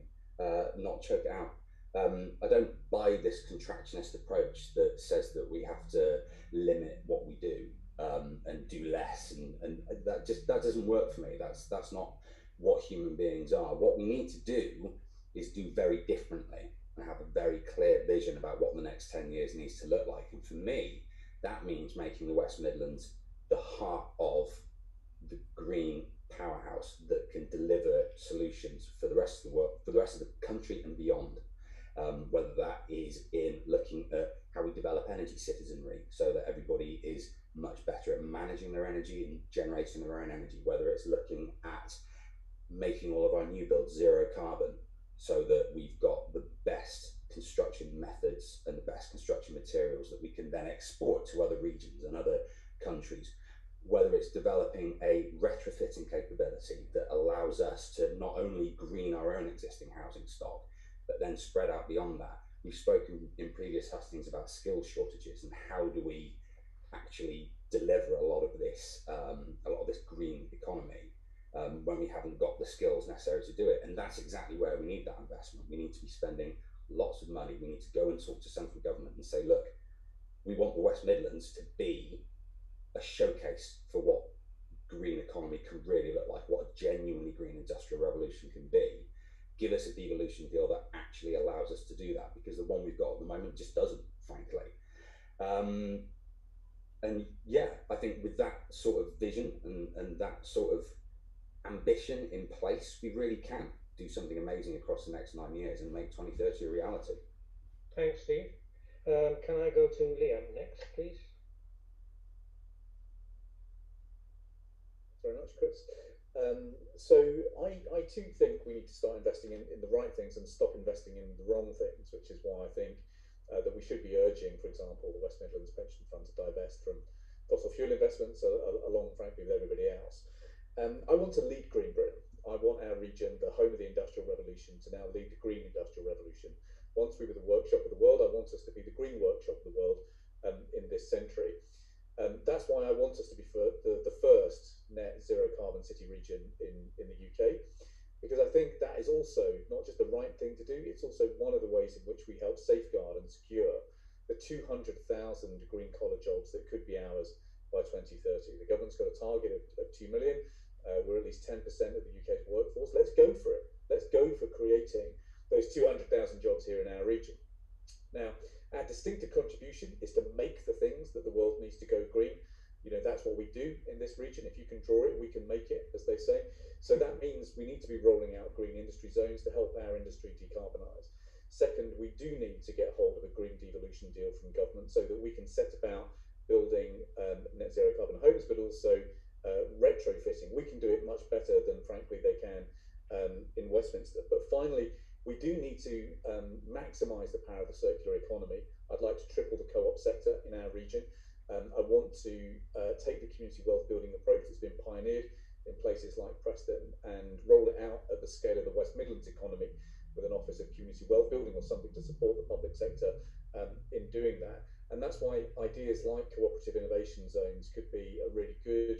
not choke it out. I don't buy this contractionist approach that says that we have to limit what we do and do less, and that doesn't work for me. That's not what human beings are. What we need to do is do very differently and have a very clear vision about what the next 10 years needs to look like. And for me, that means making the West Midlands the heart of the green powerhouse that can deliver solutions for the rest of the world, for the rest of the country and beyond. Whether that is in looking at how we develop energy citizenry so that everybody is much better at managing their energy and generating their own energy, whether it's looking at making all of our new builds zero carbon so that we've got the best construction methods and the best construction materials that we can then export to other regions and other countries, whether it's developing a retrofitting capability that allows us to not only green our own existing housing stock, but then spread out beyond that. We've spoken in previous hustings about skills shortages and how do we actually deliver a lot of this green economy when we haven't got the skills necessary to do it. And that's exactly where we need that investment. We need to be spending lots of money. We need to go and talk to central government and say, look, we want the West Midlands to be a showcase for what green economy can really look like, what a genuinely green industrial revolution can be. Give us a devolution deal that actually allows us to do that, because the one we've got at the moment just doesn't, frankly. And yeah, I think with that sort of vision and that sort of ambition in place, we really can do something amazing across the next 9 years and make 2030 a reality. Thanks, Steve. Can I go to Liam next, please? Thanks very much, Chris. So I too think we need to start investing in the right things and stop investing in the wrong things, which is why I think that we should be urging, for example, the West Midlands Pension Fund to divest from fossil fuel investments along, frankly, with everybody else. I want to lead Green Britain. I want our region, the home of the Industrial Revolution, to now lead the Green Industrial Revolution. Once we were the workshop of the world, I want us to be the green workshop of the world in this century. That's why I want us to be the first net zero carbon city region in the UK, because I think that is also not just the right thing to do, it's also one of the ways in which we help safeguard and secure the 200,000 green collar jobs that could be ours by 2030. The government's got a target of 2 million. We're at least 10% of the UK's workforce. Let's go for it. Let's go for creating those 200,000 jobs here in our region. Now, our distinctive contribution is to make the things that the world needs to go green. You know, that's what we do in this region. If you can draw it, we can make it, as they say. So that means we need to be rolling out green industry zones to help our industry decarbonise. Second, we do need to get hold of a green devolution deal from government so that we can set about building net zero carbon homes, but also retrofitting. We can do it much better than, frankly, they can in Westminster. But finally, we do need to maximise the power of the circular economy. I'd like to triple the co-op sector in our region. I want to take the community wealth building approach that's been pioneered in places like Preston and roll it out at the scale of the West Midlands economy with an Office of Community Wealth Building or something to support the public sector in doing that. And that's why ideas like cooperative innovation zones could be a really good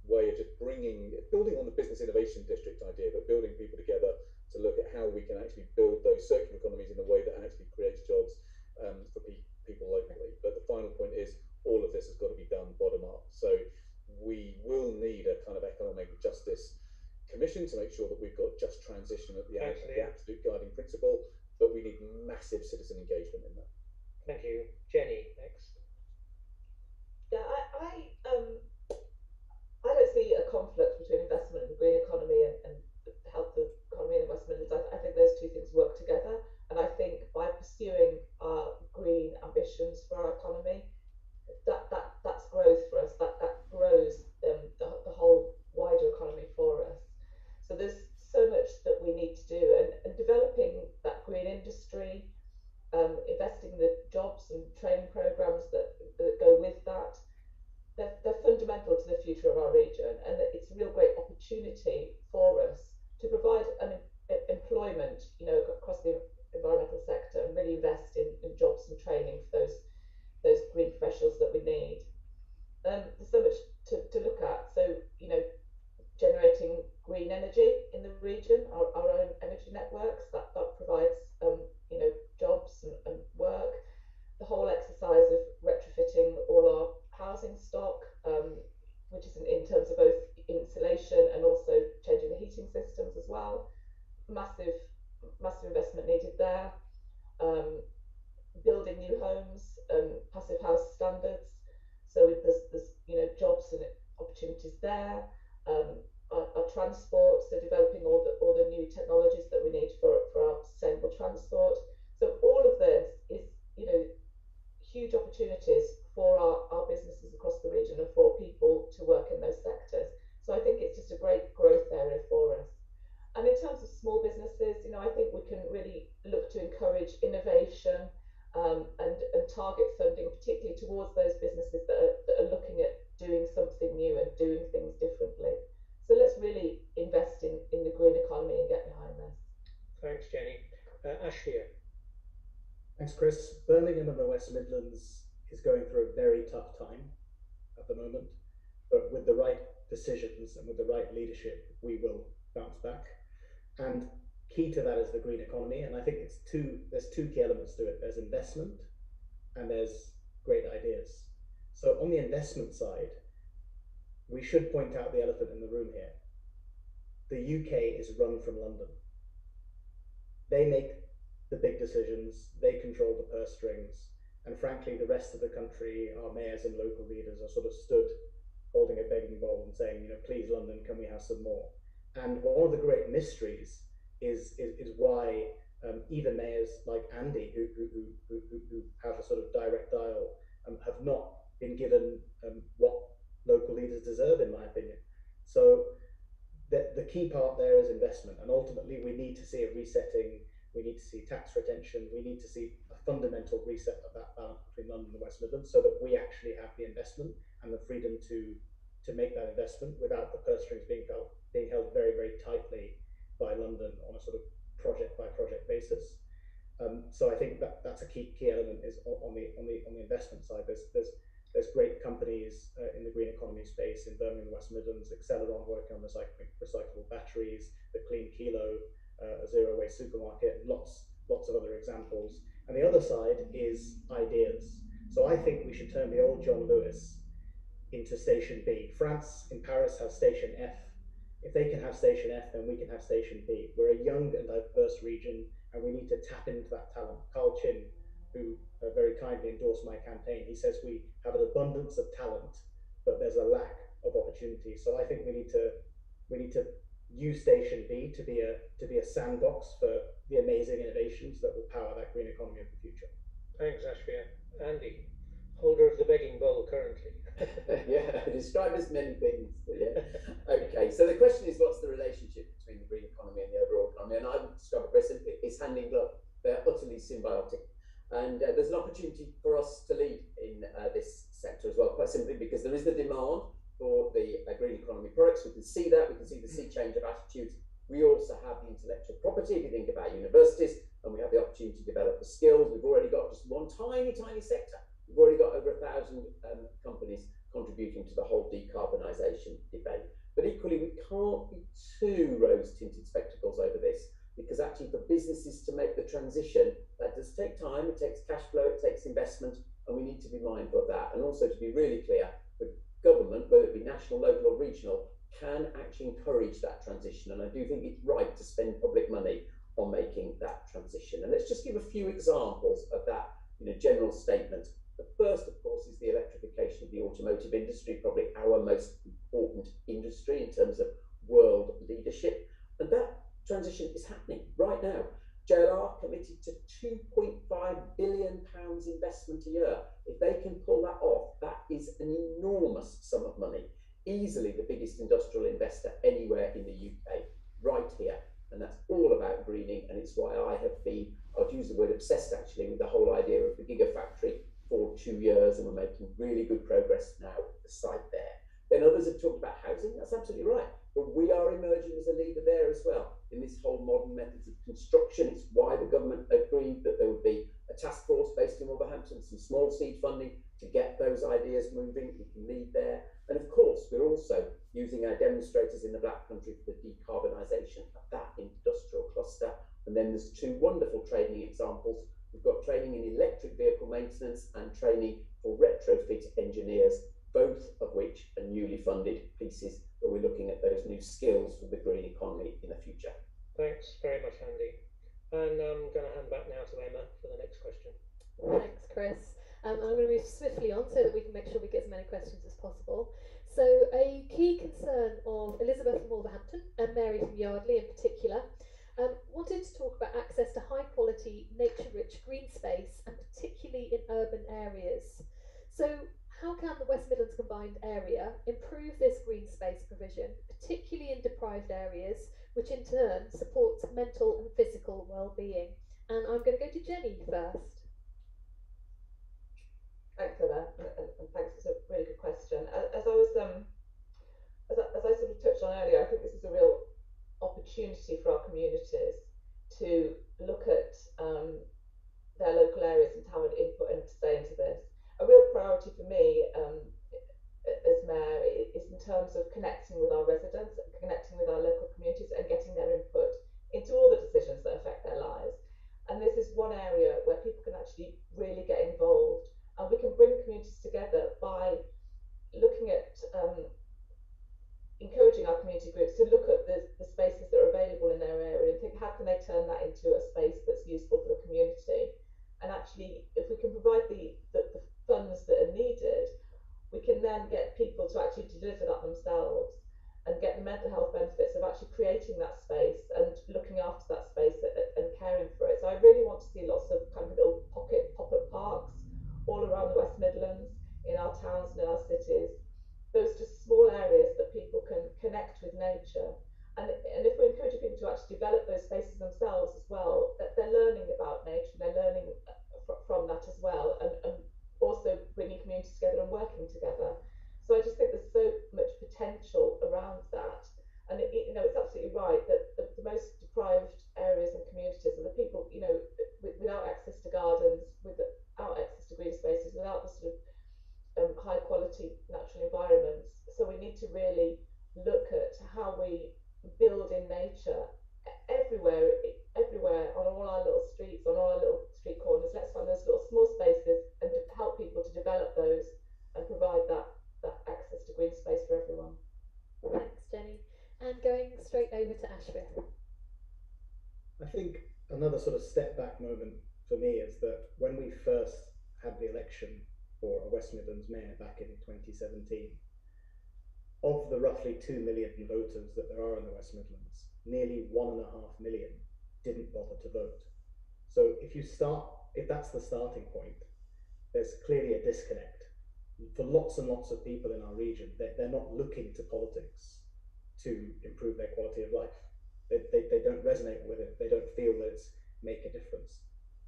way of just building on the business innovation district idea, but building people together to look at how we can actually build those circular economies in a way that actually creates jobs for people locally. But the final point is all of this has got to be done bottom up. So we will need a kind of economic justice commission to make sure that we've got just transition at the absolute guiding principle, but we need massive citizen engagement in that. Thank you. Jenny, next. Yeah, I don't see a conflict between investment in the green economy and help the economy in the West Midlands. I think those two things work together, and I think by pursuing our green ambitions for our economy, that's growth for us. That grows the whole wider economy for us. So there's so much that we need to do, and developing that green industry, investing in the jobs and training programs that go with that. They're fundamental to the future of our region, and it's a real great opportunity for us to provide employment, you know, across the environmental sector, and really invest in jobs and training for those green professionals that we need. There's so much to look at. So, you know, generating green energy in the region, our own energy networks, that provides, you know, jobs and work. The whole exercise of retrofitting all our housing stock, which is in terms of both insulation and also changing the heating systems as well. Massive investment needed there. Building new homes and passive house standards. So there's you know, jobs and opportunities there. Our transport, so developing all the new technologies that we need for our sustainable transport. So all of this is, you know, huge opportunities for our businesses across the region and for people to work in those sectors. So I think it's just a great growth area for us. And in terms of small businesses, you know, I think we can really look to encourage innovation and target funding, particularly towards those businesses that are looking at doing something new and doing things differently. So let's really invest in the green economy and get behind this. Thanks, Jenny. Ashleigh. Thanks, Chris. Birmingham and the West Midlands is going through a very tough time at the moment, but with the right decisions and with the right leadership, we will bounce back. And key to that is the green economy, and I think there's two key elements to it. There's investment and there's great ideas. So on the investment side, we should point out the elephant in the room here. The UK is run from London. They make the big decisions, they control the purse strings, and frankly, the rest of the country, our mayors and local leaders are sort of stood holding a begging bowl and saying, you know, please London, can we have some more? And one of the great mysteries is why even mayors like Andy, who have a sort of direct dial, have not been given what local leaders deserve, in my opinion. So the key part there is investment, and ultimately we need to see a resetting. We need to see tax retention. We need to see a fundamental reset of that balance between London and the West Midlands, so that we actually have the investment and the freedom to make that investment without the purse strings being held very, very tightly by London on a sort of project by project basis. So I think that's a key element is on the investment side. There's great companies in the green economy space in Birmingham, West Midlands, Acceleron working on recyclable batteries, the Clean Kilo, a zero waste supermarket, and lots of other examples. And the other side is ideas. So I think we should turn the old John Lewis into Station B. France in Paris has Station F. If they can have Station F, then we can have Station B. We're a young and diverse region, and we need to tap into that talent. Carl Chin, who very kindly endorsed my campaign, he says we have an abundance of talent, but there's a lack of opportunity. So I think we need to use Station B to be a sandbox for the amazing innovations that will power that green economy of the future. Thanks, Ashvia. Andy, holder of the begging bowl currently. Yeah, described as many things. Yeah. Okay, so the question is, what's the relationship between the green economy and the overall economy? And I would describe it very simply: it's hand in glove. They're utterly symbiotic, and there's an opportunity for us to lead in this sector as well. Quite simply because there is the demand for the green economy products. We can see that. We can see the sea change of attitudes. We also have the intellectual property. If you think about universities, and we have the opportunity to develop the skills. We've already got just one tiny sector. We've already got over 1,000 companies contributing to the whole decarbonisation debate. But equally, we can't be too rose-tinted spectacles over this, because actually for businesses to make the transition, that does take time, it takes cash flow, it takes investment, and we need to be mindful of that. And also, to be really clear, the government, whether it be national, local or regional, can actually encourage that transition. And I do think it's right to spend public money on making that transition. And let's just give a few examples of that general statement. The first, of course, is the electrification of the automotive industry, probably our most important industry in terms of world leadership. And that transition is happening right now. JLR committed to £2.5 billion investment a year. If they can pull that off, that is an enormous sum of money. Easily the biggest industrial investor anywhere in the UK, right here. And that's all about greening, and it's why I have been, I'd use the word obsessed actually, with the whole idea of the gigafactory for 2 years, and we're making really good progress now at the site there. Then others have talked about housing, that's absolutely right. But we are emerging as a leader there as well in this whole modern methods of construction. It's why the government agreed that there would be a task force based in Wolverhampton, some small seed funding to get those ideas moving. We can lead there. And of course, we're also using our demonstrators in the Black Country for the decarbonisation of that industrial cluster. And then there's two wonderful training examples. We've got training in electric vehicle maintenance and training for retrofit engineers, both of which are newly funded pieces where we're looking at those new skills for the green economy in the future. Thanks very much, Andy. And I'm going to hand back now to Emma for the next question. Thanks, Chris. I'm going to move swiftly on so that we can make sure we get as many questions as possible. So a key concern of Elizabeth from Wolverhampton and Mary from Yardley in particular wanted to talk about access to high quality, nature-rich green space, and particularly in urban areas. So how can the West Midlands combined area improve this green space provision, particularly in deprived areas, which in turn supports mental and physical well-being? And I'm going to go to Jenny first. Thanks, Emma, and thanks. It's a really good question. As I was, as I sort of touched on earlier, I think this is a real opportunity for our communities to look at their local areas and have an input and say into this. A real priority for me as Mayor is in terms of connecting with our residents, connecting with our local communities and getting their input into all the decisions that affect their lives. And this is one area where people can actually really get involved, and we can bring communities together by looking at encouraging our community groups to look at the spaces that are available in their area and think, how can they turn that into a space that's useful for the community? And actually, if we can provide the funds that are needed, we can then get people to actually deliver that themselves and get the mental health benefits of actually creating that space and looking after that space and caring for it. So I really want to see lots of kind of little pop-up parks all around the West Midlands, in our towns and in our cities. Those just small areas that people can connect with nature. And if we're encouraging people to actually develop those spaces themselves as well, that they're learning about nature, and they're learning from that as well, and also bringing communities together and working together. So I just think there's so much potential around that. And it's absolutely right that the most deprived areas and communities are the people, without access to gardens, without access to green spaces, without the sort of high quality in nature everywhere on all our little streets, on all our little street corners. Let's find those little small spaces and to help people to develop those and provide that access to green space for everyone. Thanks, Jenny. And going straight over to Ashford. I think another sort of step back moment for me is that when we first had the election for a West Midlands mayor back in 2017, of the roughly 2 million voters that there are in the West Midlands, nearly 1.5 million didn't bother to vote. So if that's the starting point, there's clearly a disconnect. For lots and lots of people in our region, they're not looking to politics to improve their quality of life. They don't resonate with it. They don't feel that it's make a difference.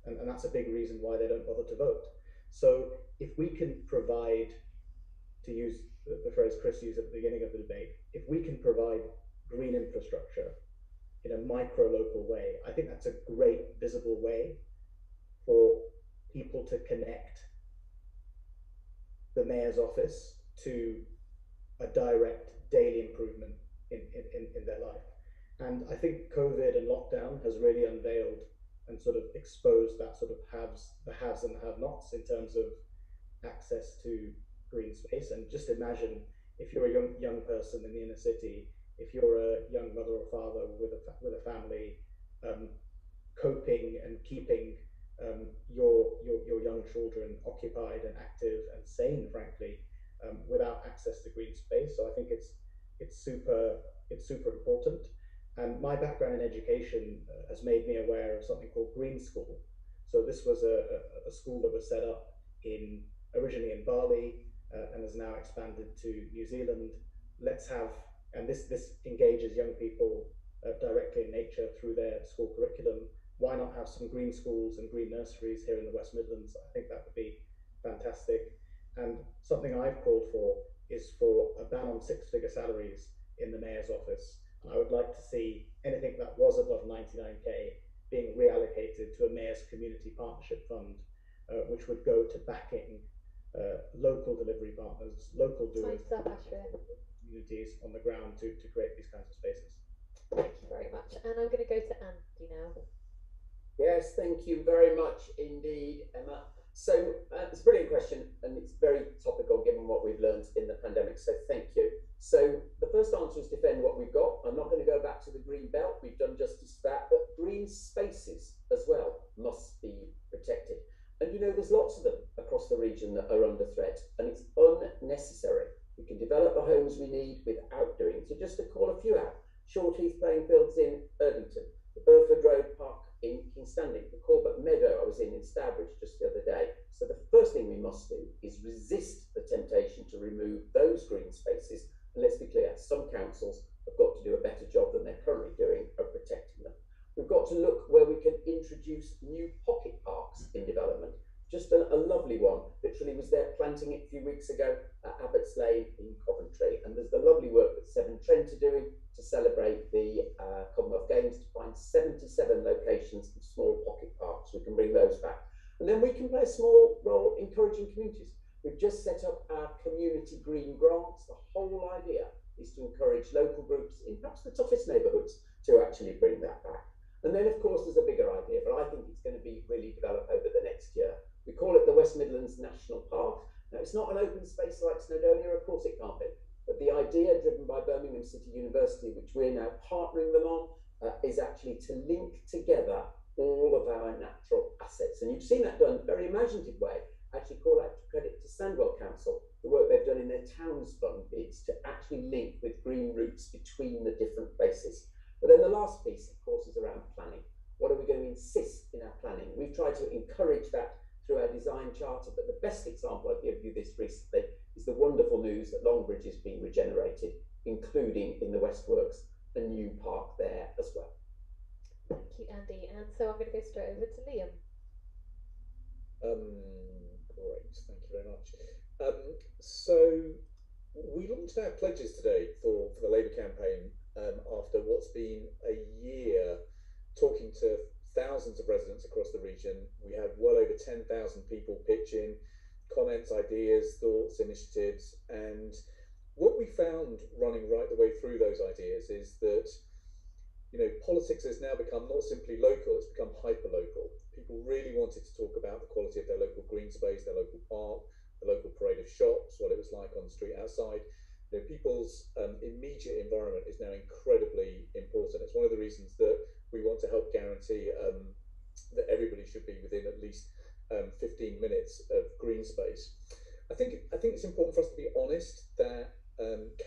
And that's a big reason why they don't bother to vote. So if we can provide, to use the phrase Chris used at the beginning of the debate, if we can provide green infrastructure in a micro-local way, I think that's a great visible way for people to connect the mayor's office to a direct daily improvement in their life. And I think COVID and lockdown has really unveiled and sort of exposed that sort of the haves and the have-nots in terms of access to green space. And just imagine if you're a young person in the inner city, if you're a young mother or father with a family, coping and keeping your young children occupied and active and sane, frankly, without access to green space. So I think it's super important. And my background in education has made me aware of something called Green School. So this was a school that was set up originally in Bali and has now expanded to New Zealand. This engages young people directly in nature through their school curriculum. Why not have some green schools and green nurseries here in the West Midlands? I think that would be fantastic. And something I've called for is for a ban on six-figure salaries in the mayor's office. I would like to see anything that was above 99k being reallocated to a mayor's community partnership fund, which would go to backing local delivery partners, local doers, communities on the ground to create these kinds of spaces. Thank you very much. And I'm going to go to Andy now. Yes, thank you very much indeed, Emma. So it's a brilliant question, and it's very topical given what we've learned in the pandemic, so thank you. So the first answer is defend what we've got. I'm not going to go back to the green belt, we've done justice to that, but green spaces as well must be protected. And you know, there's lots of them across the region that are under threat, and it's unnecessary. We can develop the homes we need without doing. So just to call a few out, Shortheath playing fields in Erdington, the Burford Road Park in King's Standing, the Corbett Meadow I was in Stourbridge just the other day. So the first thing we must do is resist the temptation to remove those green spaces. And let's be clear, some councils have got to do a better job than they're currently doing of protecting them. We've got to look where we can introduce new pocket parks in development. Just a lovely one, literally was there planting it a few weeks ago at Abbots Lane in Coventry. And there's the lovely work that Severn Trent are doing to celebrate the Commonwealth Games, to find 77 locations of small pocket parks. We can bring those back. And then we can play a small role encouraging communities. We've just set up our community green grants. The whole idea is to encourage local groups in perhaps the toughest neighbourhoods to actually bring that back. And then, of course, there's a bigger idea, but I think it's going to be really developed over the next year. We call it the West Midlands National Park. Now, it's not an open space like Snowdonia, of course it can't be. But the idea driven by Birmingham City University, which we're now partnering them on, is actually to link together all of our natural assets. And you've seen that done in a very imaginative way. Actually call out credit to Sandwell Council, the work they've done in their Towns Fund bids to actually link with green routes between the different places. But then the last piece, of course, is around planning. What are we going to insist in our planning? We've tried to encourage that through our design charter, but the best example I've given you this recently is the wonderful news that Longbridge is being regenerated, including in the Westworks, a new park there as well. Thank you, Andy. And so I'm going to go straight over to Liam. Great, thank you very much. So we launched our pledges today for the Labour campaign after what's been a year talking to thousands of residents across the region. We had well over 10,000 people pitch in comments, ideas, thoughts, initiatives, and what we found running right the way through those ideas is that politics has now become not simply local, it's become hyper-local. People really wanted to talk about the quality of their local green space, their local park, the local parade of shops, what it was like on the street outside. People's immediate environment is now incredibly important. It's one of the reasons that we want to help guarantee that everybody should be within at least 15 minutes of green space. I think it's important for us to be honest that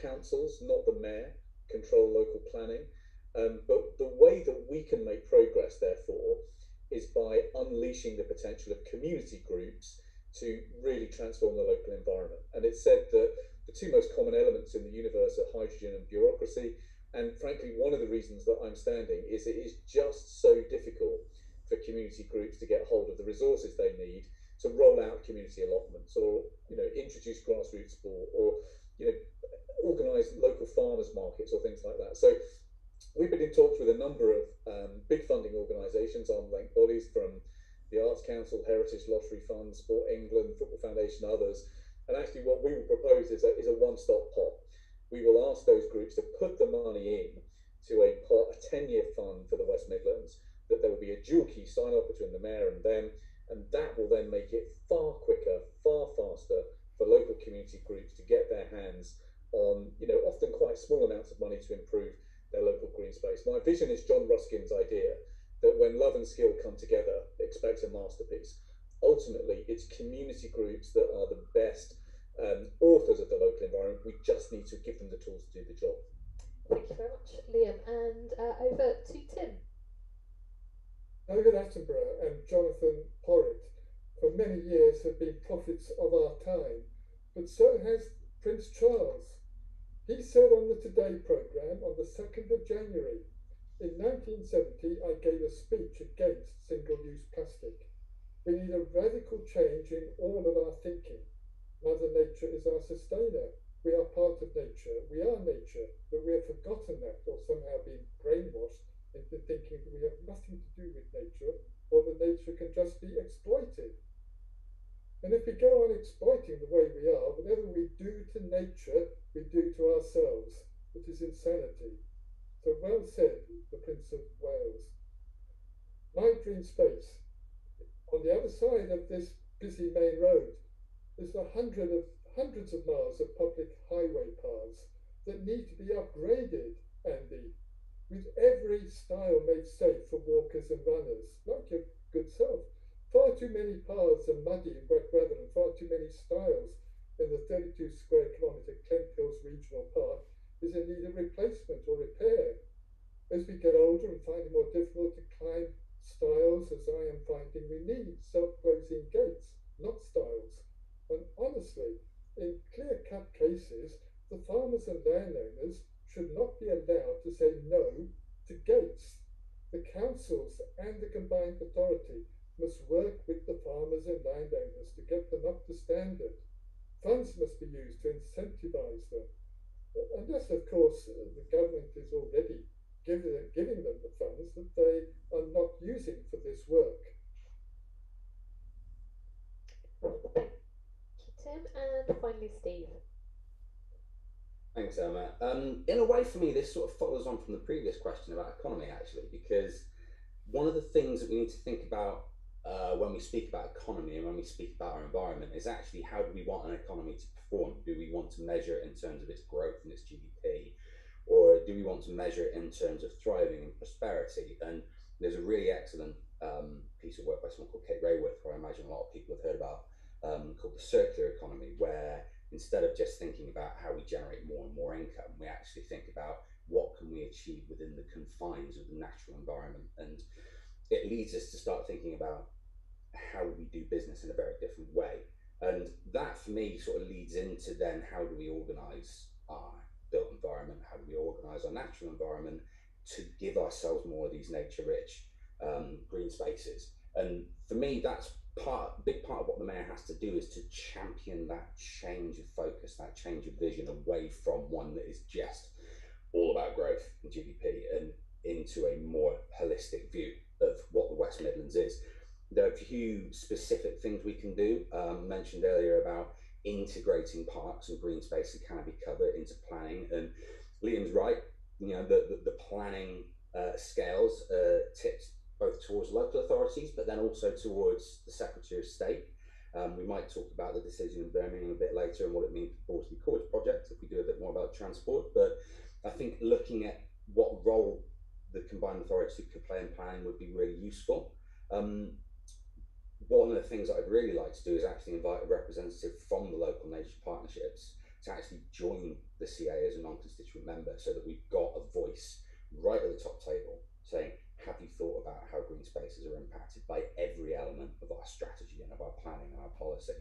councils, not the mayor, control local planning. But the way that we can make progress, therefore, is by unleashing the potential of community groups to really transform the local environment. And it's said that the two most common elements in the universe are hydrogen and bureaucracy. And frankly, one of the reasons that I'm standing is it is just so difficult for community groups to get hold of the resources they need to roll out community allotments, or introduce grassroots sport, or organise local farmers markets or things like that. So we've been in talks with a number of big funding organisations, arm's length bodies, from the Arts Council, Heritage Lottery Fund, Sport England, Football Foundation, others. And actually what we will propose is a one-stop pot. We will ask those groups to put the money in to a pot, a 10-year fund for the West Midlands, that there will be a dual key sign-off between the mayor and them, and that will then make it far quicker, far faster for local community groups to get their hands on, often quite small amounts of money to improve their local green space. My vision is John Ruskin's idea that when love and skill come together, expect a masterpiece. Ultimately, it's community groups that are the best authors of the local environment. We just need to give them the tools to do the job. Thank you very much, Liam. And over to Tim. David Attenborough and Jonathan Porritt for many years have been prophets of our time, but so has Prince Charles. He said on the Today programme on the 2nd of January, in 1970 I gave a speech against single-use plastic. We need a radical change in all of our thinking. Mother Nature is our sustainer. We are part of nature. We are nature, but we have forgotten that, or somehow been brainwashed into thinking that we have nothing to do with nature, or that nature can just be exploited. And if we go on exploiting the way we are, whatever we do to nature, we do to ourselves. It is insanity. So well said, the Prince of Wales. My green space. On the other side of this busy main road is hundreds of miles of public highway paths that need to be upgraded, Andy, with every style made safe for walkers and runners, like your good self. Far too many paths are muddy in wet weather, and far too many styles in the 32 square kilometre Kent Hills Regional Park is in need of replacement or repair. As we get older and find it more difficult to climb styles, as I am finding, we need self-closing gates, not styles. And honestly, in clear-cut cases, the farmers and landowners should not be allowed to say no to gates. The councils and the combined authority must work with the farmers and landowners to get them up to standard. Funds must be used to incentivise them. Unless, of course, the government is already giving them the funds that they are not using for this work. Thank you, Tim. And finally, Steve. Thanks, Emma. In a way, for me, this sort of follows on from the previous question about economy, actually, because one of the things that we need to think about when we speak about economy and when we speak about our environment is actually, how do we want an economy to perform? Do we want to measure it in terms of its growth and its GDP? Or do we want to measure it in terms of thriving and prosperity? And there's a really excellent piece of work by someone called Kate Rayworth, who I imagine a lot of people have heard about, called the circular economy, where instead of just thinking about how we generate more and more income, we actually think about what can we achieve within the confines of the natural environment. And it leads us to start thinking about how we do business in a very different way. And that, for me, sort of leads into then, how do we organise our built environment? How do we organise our natural environment to give ourselves more of these nature-rich green spaces? And for me, that's big part of what the mayor has to do, is to champion that change of focus, that change of vision, away from one that is just all about growth and GDP, and into a more holistic view of what the West Midlands is. There are a few specific things we can do. Mentioned earlier about integrating parks and green space and canopy cover into planning, and Liam's right. The planning scales tipped both towards local authorities, but then also towards the Secretary of State. We might talk about the decision in Birmingham a bit later and what it means for Borsley Court project if we do a bit more about transport. But I think looking at what role the combined authority could play in planning would be really useful. One of the things that I'd really like to do is actually invite a representative from the local nature partnerships to actually join the CA as a non-constituent member, so that we've got a voice right at the top table saying, have you thought about how green spaces are impacted by every element of our strategy and of our planning and our policy?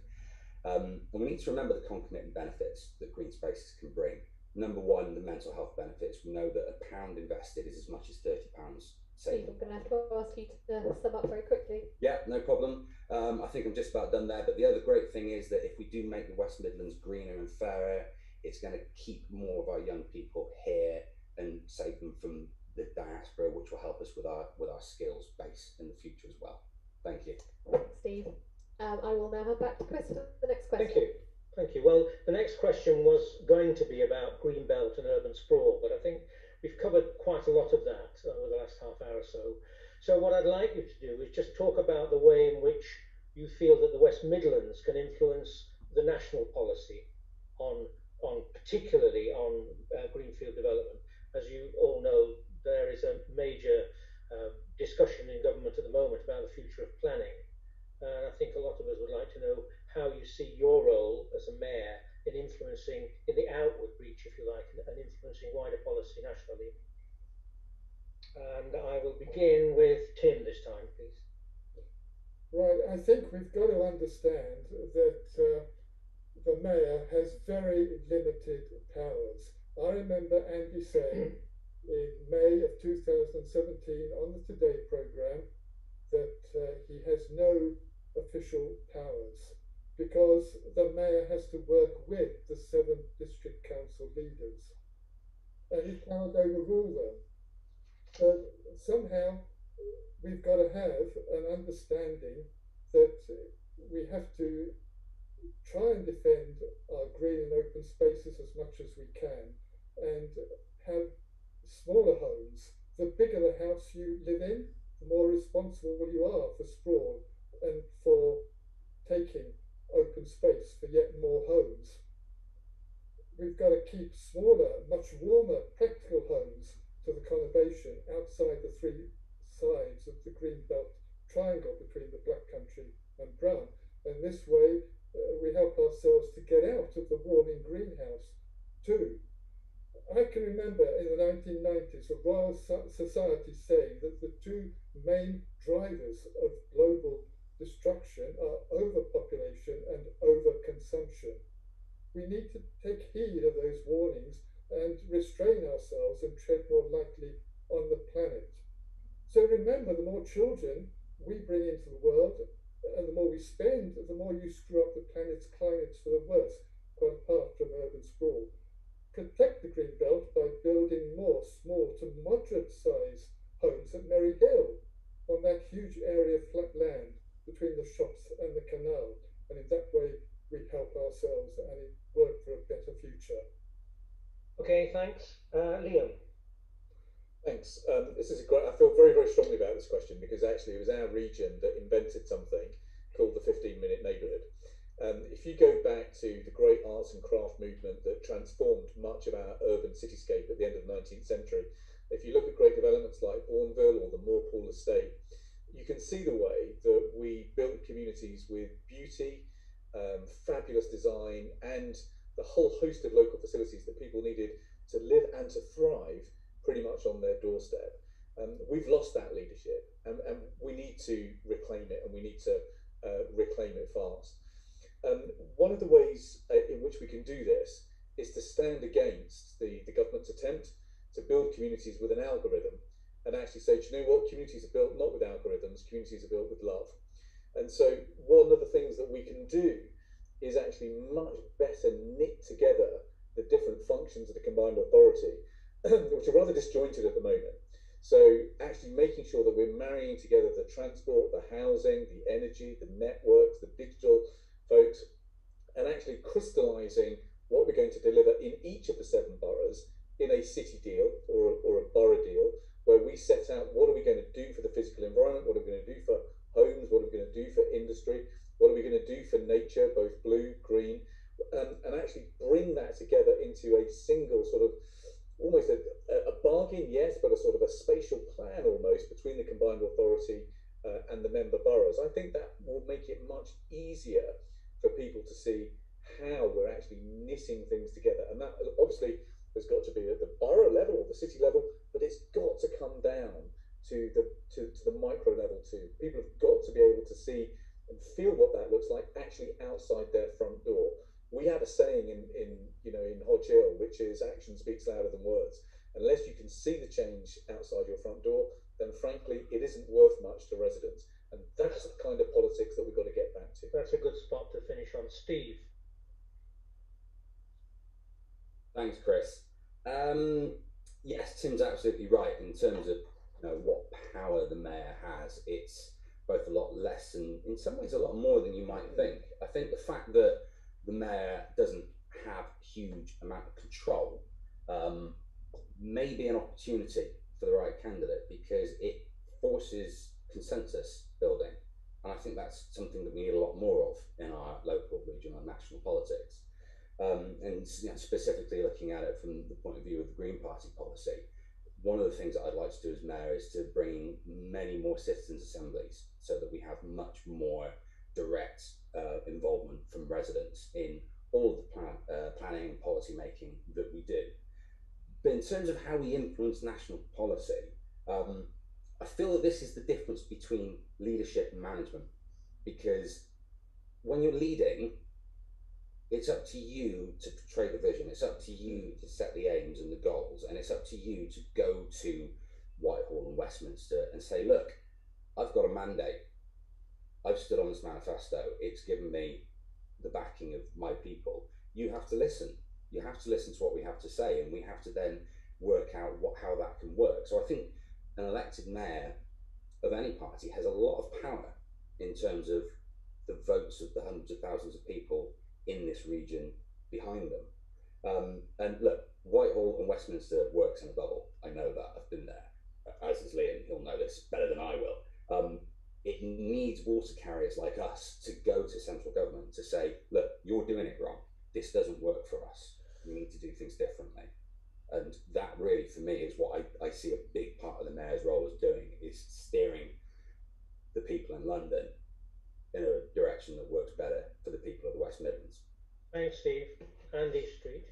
And we need to remember the concomitant benefits that green spaces can bring. Number one, the mental health benefits. We know that £1 invested is as much as £30 saved. I'm going to have to ask you to sum up very quickly. Yeah, no problem. I think I'm just about done there. But the other great thing is that if we do make the West Midlands greener and fairer, it's going to keep more of our young people here and save them from the diaspora, which will help us with our skills base in the future as well. Thank you. Thanks, Steve. I will now hand back to Chris for the next question. Thank you. Thank you. Well, the next question was going to be about greenbelt and urban sprawl, but I think we've covered quite a lot of that over the last half hour or so. So what I'd like you to do is just talk about the way in which you feel that the West Midlands can influence the national policy on particularly on greenfield development. As you all know, there is a major discussion in government at the moment about the future of planning. And I think a lot of us would like to know how you see your role as a mayor in influencing, in the outward reach, if you like, and influencing wider policy nationally. And I will begin with Tim this time, please. Right, I think we've got to understand that the mayor has very limited powers. I remember Andy saying in May of 2017 on the Today programme that he has no official powers because the mayor has to work with the 7 district council leaders and he cannot overrule them. So somehow we've got to have an understanding that we have to try and defend our green and open spaces as much as we can and have smaller homes. The bigger the house you live in, the more responsible you are for sprawl and for taking open space for yet more homes. We've got to keep smaller, much warmer, practical homes to the conurbation outside the 3 sides of the green belt triangle between the Black Country and Brown. And this way we help ourselves to get out of the warming greenhouse too. I can remember in the 1990s a Royal Society saying that the 2 main drivers of global destruction are overpopulation and overconsumption. We need to take heed of those warnings and restrain ourselves and tread more lightly on the planet. So remember, the more children we bring into the world and the more we spend, the more you screw up the planet's climates for the worse, quite apart from urban sprawl. Protect the green belt by building more small to moderate size homes at Merry Hill on that huge area of flat land between the shops and the canal. And in that way, we help ourselves and work for a better future. Okay, thanks. Liam. Thanks. This is a great. I feel very, very strongly about this question because actually it was our region that invented something called the 15-minute neighbourhood. If you go back to the great arts and craft movement that transformed much of our urban cityscape at the end of the 19th century, if you look at great developments like Bourneville or the Moorpool estate, you can see the way that we built communities with beauty, fabulous design, and the whole host of local facilities that people needed to live and to thrive pretty much on their doorstep. We've lost that leadership and we need to reclaim it, and we need to reclaim it fast. One of the ways in which we can do this is to stand against the government's attempt to build communities with an algorithm and actually say, do you know what, communities are built not with algorithms, communities are built with love. And so one of the things that we can do is actually much better knit together the different functions of the combined authority, which are rather disjointed at the moment. So actually making sure that we're marrying together the transport, the housing, the energy, the networks, the digital folks, and actually crystallising what we're going to deliver in each of the 7 boroughs in a city deal or a borough deal, where we sort of a spatial plan almost between the combined authority and the member boroughs. I think that will make it much easier for people to see how we're actually knitting things together. And that obviously has got to be at the borough level or the city level, but it's got to come down to the micro level too. People have got to be able to see and feel what that looks like actually outside their front door. We have a saying in Hodge Hill, which is action speaks louder than words. Unless you can see the change outside your front door, then frankly it isn't worth much to residents. And that's the kind of politics that we've got to get back to. That's a good spot to finish on. Steve. Thanks, Chris. Yes, Tim's absolutely right in terms of what power the mayor has. It's both a lot less and in some ways a lot more than you might think. I think the fact that the mayor doesn't have a huge amount of control may be an opportunity for the right candidate because it forces consensus building. And I think that's something that we need a lot more of in our local, regional and national politics. And specifically looking at it from the point of view of the Green Party policy, one of the things that I'd like to do as mayor is to bring many more citizens' assemblies so that we have much more direct involvement from residents in all of the planning and policy making that we do. But in terms of how we influence national policy, I feel that this is the difference between leadership and management, because when you're leading, it's up to you to portray the vision. It's up to you to set the aims and the goals, and it's up to you to go to Whitehall and Westminster and say, look, I've got a mandate. I've stood on this manifesto. It's given me the backing of my people. You have to listen. You have to listen to what we have to say, and we have to then work out how that can work. So I think an elected mayor of any party has a lot of power in terms of the votes of the hundreds of thousands of people in this region behind them. And look, Whitehall and Westminster works in a bubble. I know that. I've been there. As is Liam, he'll know this better than I will. It needs water carriers like us to go to central government to say, look, you're doing it wrong. This doesn't work for us. We need to do things differently. And that really, for me, is what I see a big part of the mayor's role as doing, is steering the people in London in a direction that works better for the people of the West Midlands. Thanks, Steve. Andy Street.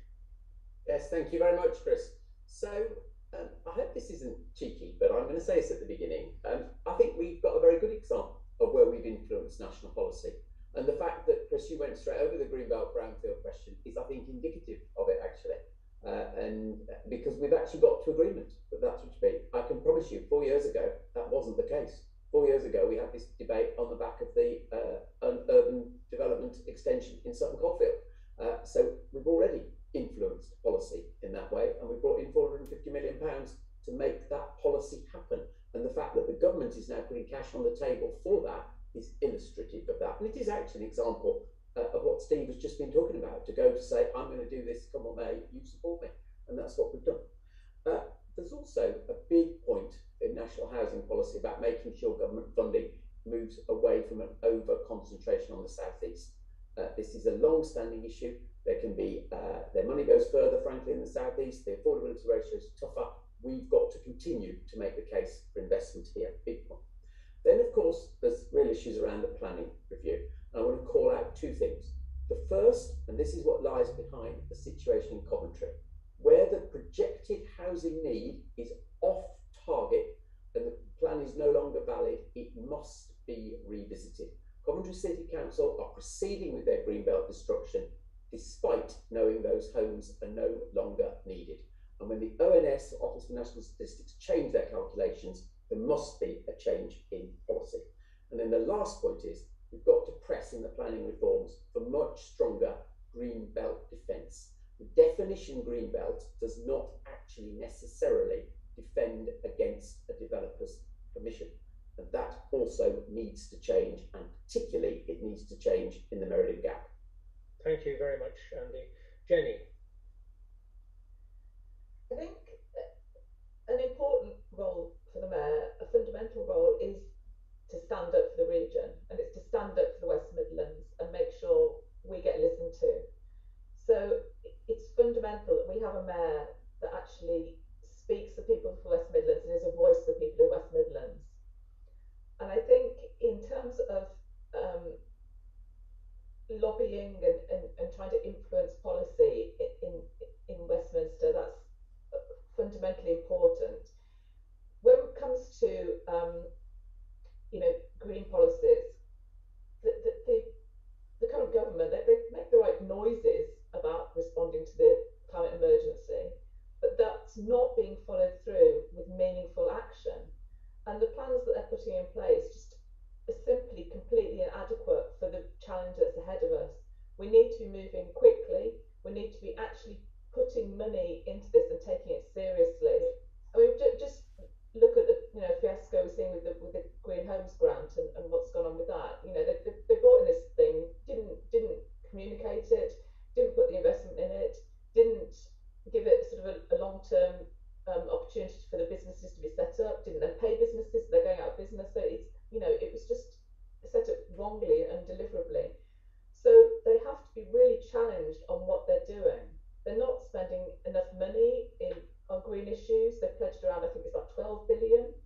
Yes, thank you very much, Chris. So I hope this isn't cheeky, but I'm going to say this at the beginning. I think we've got a very good example of where we've influenced national policy. And the fact that, Chris, you went straight over the Greenbelt Brownfield question is, I think, indicative of it, actually. And because we've actually got to agreement that that's what should be. I can promise you, 4 years ago, that wasn't the case. 4 years ago, we had this debate on the back of the urban development extension in Sutton Coldfield. So we've already influenced policy in that way, and we brought in £450 million to make that policy happen. And the fact that the government is now putting cash on the table for that is illustrative of that. And it is actually an example of what Steve has just been talking about, to go to say, I'm going to do this, come what may, you support me. And that's what we've done. There's also a big point in national housing policy about making sure government funding moves away from an over-concentration on the southeast. This is a long-standing issue. There can be, their money goes further, frankly, in the southeast. The affordability ratio is tougher. We've got to continue to make the case for investment here, big one. Then, of course, there's real issues around the planning review. And I want to call out two things. The first, and this is what lies behind the situation in Coventry, where the projected housing need is off target and the plan is no longer valid, it must be revisited. Coventry City Council are proceeding with their Greenbelt destruction despite knowing those homes are no longer needed. And when the ONS, Office for National Statistics, change their calculations, there must be a change in policy. And then the last point is, we've got to press in the planning reforms for much stronger green belt defence. The definition green belt does not actually necessarily defend against a developer's permission. And that also needs to change, and particularly it needs to change in the Meriden Gap. Thank you very much, Andy. Jenny. I think an important role for the mayor, a fundamental role, is to stand up for the region, and it's to stand up for the West Midlands and make sure we get listened to. So it's fundamental that we have a mayor that actually speaks for people for West Midlands and the plans that they're putting in place just are simply completely inadequate for the challenge that's ahead of us. We need to be moving quickly. We need to be actually putting money into this and taking it seriously. I mean, just look at the fiasco we're seeing with the Green Homes grant and what's gone on with that. They brought in this thing, didn't communicate it, didn't put the investment in it, didn't give it sort of a long-term opportunity for the businesses to be set up, didn't then pay businesses, so they're going out of business. So it was just set up wrongly and deliverably. So they have to be really challenged on what they're doing. They're not spending enough money on green issues. They've pledged around, I think it's about 12 billion.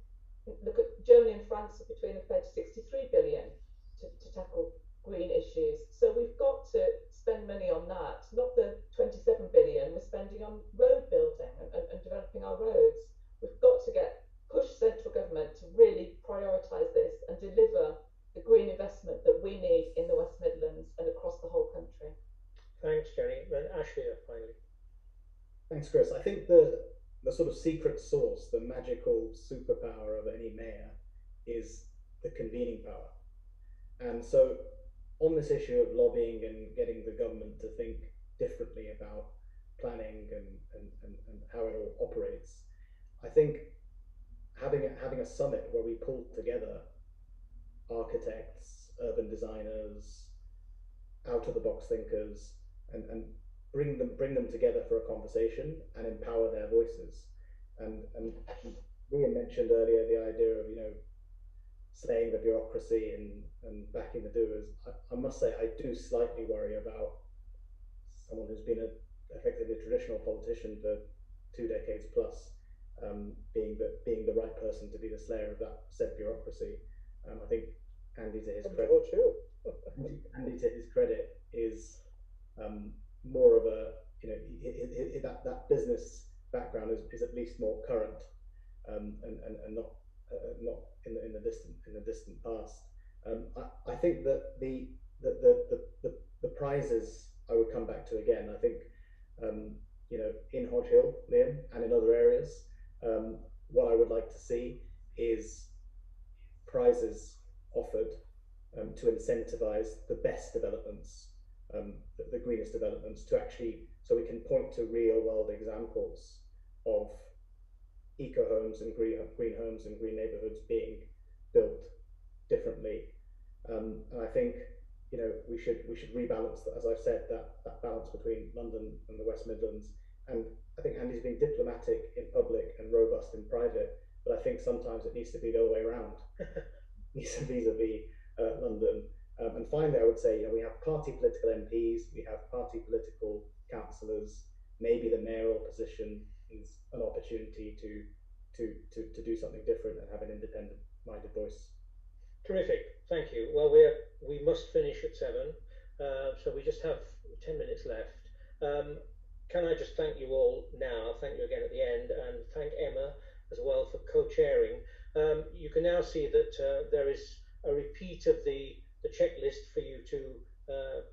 Look at Germany and France between have pledged 63 billion to tackle green issues. So we've got to spend money on that, not the 27 billion we're spending on road building and developing our roads. We've got to push central government to really prioritise this and deliver the green investment that we need in the West Midlands and across the whole country. Thanks, Jenny. And Ashley, finally. Thanks, Chris. I think the sort of secret sauce, the magical superpower of any mayor is the convening power. And so on this issue of lobbying and getting the government to think differently about planning and how it all operates, I think having a summit where we pull together architects, urban designers, out of the box thinkers, and bring them together for a conversation and empower their voices. And Ian mentioned earlier the idea of slaying the bureaucracy and backing the doers. I must say I do slightly worry about someone who's been effectively a traditional politician for 2 decades plus, being the right person to be the slayer of that said bureaucracy. I think Andy to his credit is more of a that business background is at least more current, and not in the distant past. I think that the prizes I would come back to again. I think in Hodge Hill, Liam, and in other areas, what I would like to see is prizes offered to incentivize the best developments, the greenest developments, so we can point to real world examples of eco homes and green homes and green neighborhoods being built differently. And I think we should rebalance, as I've said, that balance between London and the West Midlands. And I think Andy's been diplomatic in public and robust in private, but I think sometimes it needs to be the other way around, vis-a-vis London. And finally, I would say we have party political MPs, we have party political councillors. Maybe the mayoral position is an opportunity to do something different and have an independent-minded voice. Terrific, thank you. Well, we must finish at 7, so we just have 10 minutes left. Can I just thank you all now? Thank you again at the end, and thank Emma as well for co-chairing. You can now see that there is a repeat of the checklist for you to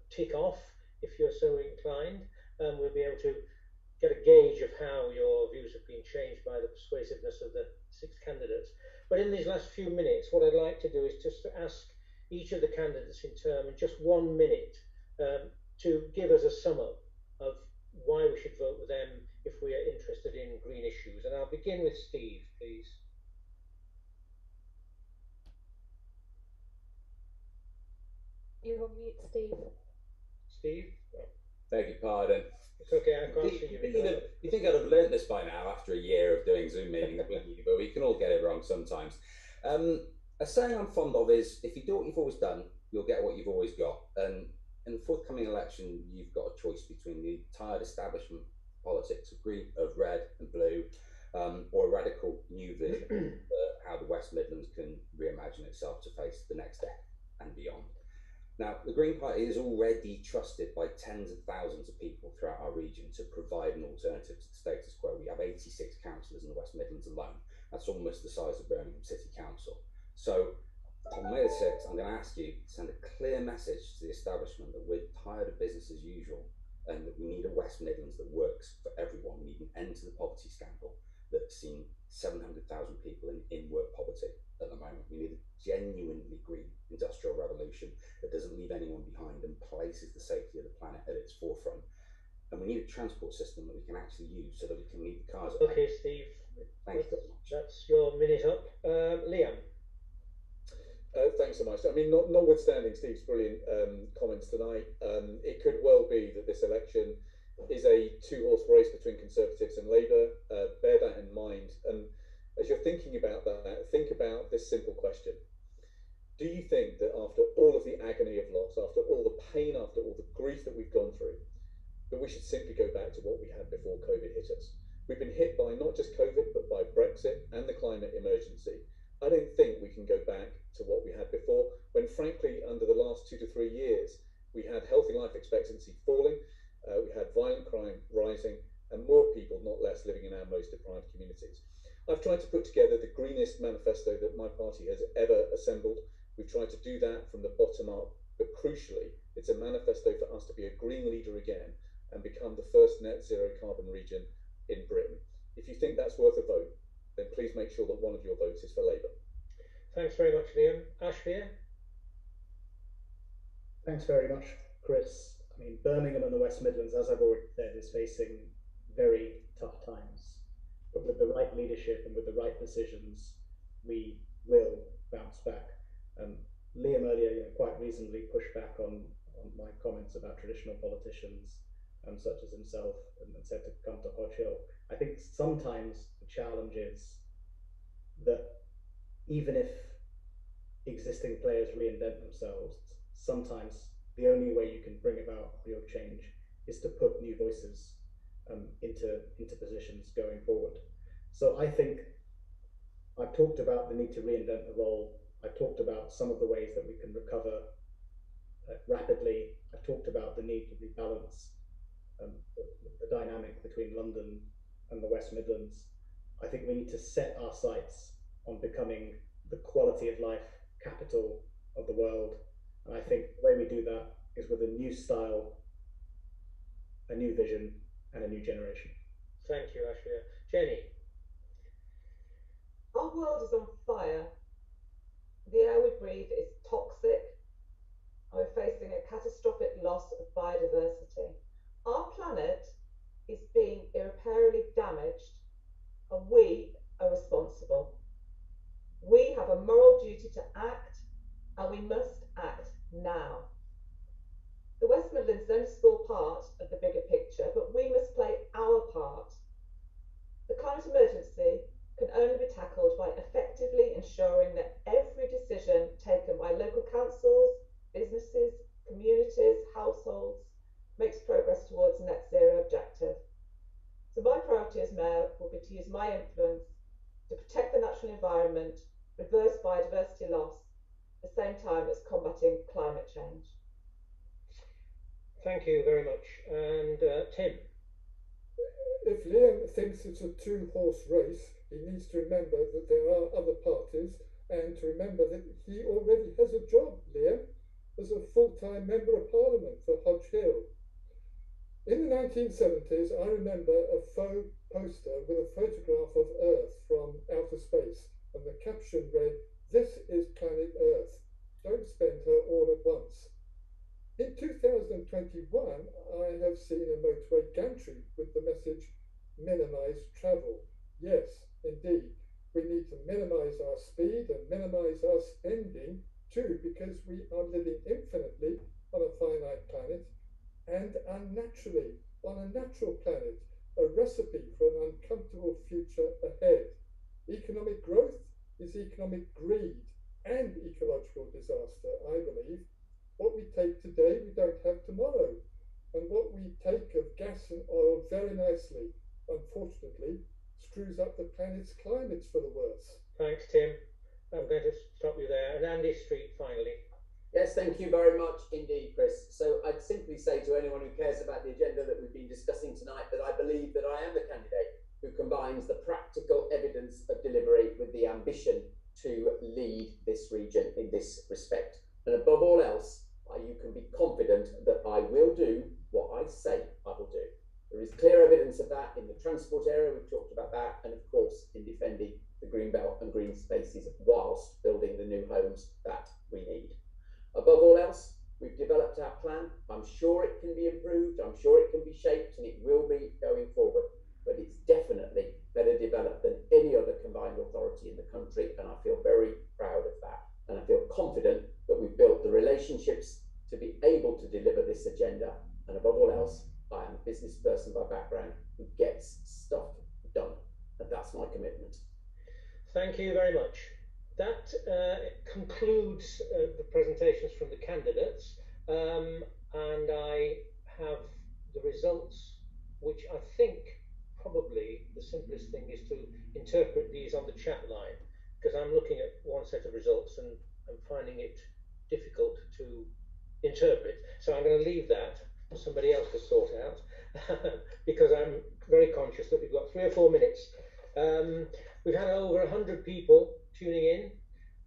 tick off if you're so inclined. We'll be able to get a gauge of how your views have been changed by the persuasiveness of the 6 candidates. But in these last few minutes, what I'd like to do is just to ask each of the candidates in turn in just 1 minute to give us a sum up of why we should vote with them if we are interested in green issues. And I'll begin with Steve, please. You're on mute, Steve. Steve? Oh. Beg your pardon. It's okay, I can't see you. You think I'd have learnt this by now after a year of doing Zoom meetings with you, but we can all get it wrong sometimes. A saying I'm fond of is, if you do what you've always done, you'll get what you've always got. And in the forthcoming election, you've got a choice between the tired establishment politics of green, of red and blue, or a radical new vision for how the West Midlands can reimagine itself to face the next decade and beyond. Now, the Green Party is already trusted by tens of thousands of people throughout our region to provide an alternative to the status quo. We have 86 councillors in the West Midlands alone. That's almost the size of Birmingham City Council. So, on May the 6th, I'm going to ask you to send a clear message to the establishment that we're tired of business as usual and that we need a West Midlands that works for everyone. We need an end to the poverty scandal that's seen 700,000 people in work poverty. the moment. We need a genuinely green industrial revolution that doesn't leave anyone behind and places the safety of the planet at its forefront. And we need a transport system that we can actually use so that we can leave the cars at home. Okay, Steve. Thank you very much. That's your minute up. Liam. Thanks so much. I mean, notwithstanding Steve's brilliant comments tonight, it could well be that this election is a two-horse race between Conservatives and Labour. Bear that in mind. And as you're thinking about that, think about this simple question. Do you think that after all of the agony of loss, after all the pain, after all the grief that we've gone through, that we should simply go back to what we had before COVID hit us? We've been hit by not just COVID, but by Brexit and the climate emergency. I don't think we can go back to what we had before, when frankly, under the last 2 to 3 years, we had healthy life expectancy falling, we had violent crime rising, and more people, not less, living in our most deprived communities. I've tried to put together the greenest manifesto that my party has ever assembled. We've tried to do that from the bottom up, but crucially, it's a manifesto for us to be a green leader again and become the first net zero carbon region in Britain. If you think that's worth a vote, then please make sure that one of your votes is for Labour. Thanks very much, Liam. Ashvia? Thanks very much, Chris. I mean, Birmingham and the West Midlands, as I've already said, is facing very tough times. But with the right leadership and with the right decisions, we will bounce back. Liam earlier, quite reasonably pushed back on my comments about traditional politicians, such as himself, and said to come to Hodge Hill. I think sometimes the challenge is that even if existing players reinvent themselves, sometimes the only way you can bring about real change is to put new voices into positions going forward. So I think I've talked about the need to reinvent the role. I've talked about some of the ways that we can recover rapidly. I've talked about the need to rebalance the dynamic between London and the West Midlands. I think we need to set our sights on becoming the quality of life capital of the world. And I think the way we do that is with a new style, a new vision, and a new generation. Thank you, Ashvia. Jenny? Our world is on fire. The air we breathe is toxic. We're facing a catastrophic loss of biodiversity. Our planet is being irreparably damaged, and we are responsible. We have a moral duty to act, and we must act now. The West Midlands is only a small part of the bigger picture, but we must play our part. The climate emergency can only be tackled by effectively ensuring that every decision taken by local councils, businesses, communities, households makes progress towards a net zero objective. So my priority as Mayor will be to use my influence to protect the natural environment, reverse biodiversity loss, at the same time as combating climate change. Thank you very much. And Tim? If Liam thinks it's a two-horse race, he needs to remember that there are other parties and to remember that he already has a job, Liam, as a full-time Member of Parliament for Hodge Hill. In the 1970s, I remember a faux poster with a photograph of Earth from outer space, and the caption read, "This is planet Earth. Don't spend her all at once." In 2021, I have seen a motorway gantry with the message, "Minimise travel." Yes, indeed, we need to minimise our speed and minimise our spending too, because we are living infinitely on a finite planet and unnaturally on a natural planet, a recipe for an uncomfortable future ahead. Economic growth is economic greed and ecological disaster, I believe. What we take today, we don't have tomorrow. And what we take of gas and oil very nicely, unfortunately, screws up the planet's climates for the worse. Thanks, Tim. I'm going to stop you there. And Andy Street, finally. Yes, thank you very much indeed, Chris. So I'd simply say to anyone who cares about the agenda that we've been discussing tonight that I believe that I am the candidate who combines the practical evidence of delivery with the ambition to lead this region in this respect. And above all else, you can be confident that I will do what I say I will do. There is clear evidence of that in the transport area, we've talked about that, and of course in defending the green belt and green spaces whilst building the new homes that we need. Above all else, we've developed our plan. I'm sure it can be improved, I'm sure it can be shaped, and it will be going forward, but it's definitely better developed than any other combined authority in the country, and I feel very proud of that. And I feel confident that we've built the relationships to be able to deliver this agenda. And above all else, I am a business person by background who gets stuff done, and that's my commitment. Thank you very much. That concludes the presentations from the candidates, and I have the results, which I think probably the simplest thing is to interpret these on the chat line, because I'm looking at one set of results and I'm finding it difficult to interpret. So I'm going to leave that for somebody else to sort out, because I'm very conscious that we've got 3 or 4 minutes. We've had over 100 people tuning in,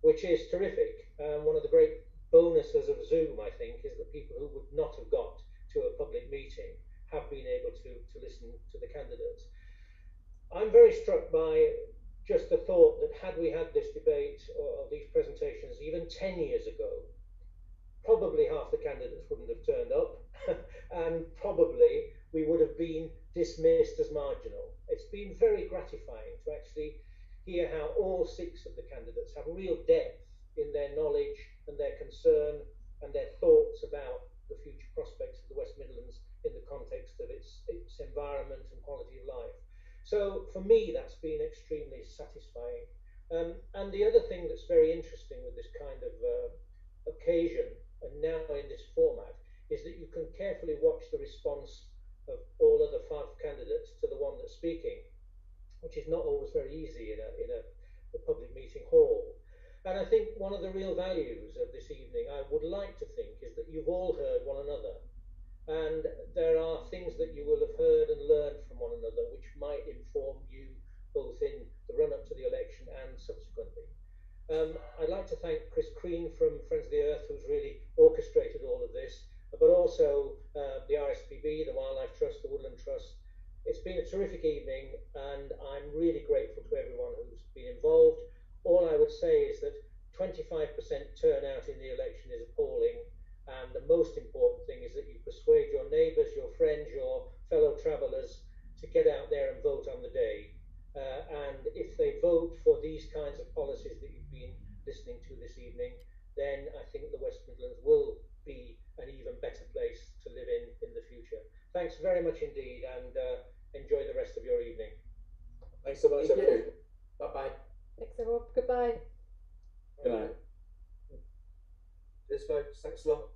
which is terrific. One of the great bonuses of Zoom, I think, is that people who would not have got to a public meeting have been able to listen to the candidates. I'm very struck by just the thought that had we had this debate or these presentations even 10 years ago, probably half the candidates wouldn't have turned up and probably we would have been dismissed as marginal. It's been very gratifying to actually hear how all 6 of the candidates have real depth in their knowledge and their concern and their thoughts about the future prospects of the West Midlands in the context of its environment and quality of life. So for me, that's been extremely satisfying. And the other thing that's very interesting with this kind of occasion, and now in this format, is that you can carefully watch the response of all other 5 candidates to the one that's speaking, which is not always very easy in a public meeting hall. And I think one of the real values of this evening, I would like to think, is that you've all heard one another. And there are things that you will have heard and learned from one another which might inform you both in the run-up to the election and subsequently. I'd like to thank Chris Crean from Friends of the Earth, who's really orchestrated all of this, but also the RSPB, the Wildlife Trust, the Woodland Trust. It's been a terrific evening, and I'm really grateful to everyone who's been involved. All I would say is that 25% turnout in the election is appalling, and the most important thing is that you persuade your neighbours, your friends, your fellow travellers to get out there and vote on the day. And if they vote for these kinds of policies that you've been listening to this evening, then I think the West Midlands will be an even better place to live in the future. Thanks very much indeed, and enjoy the rest of your evening. Thanks so much, everyone. Bye-bye. Thanks everyone. Goodbye. Good night. Cheers, folks. Thanks a lot.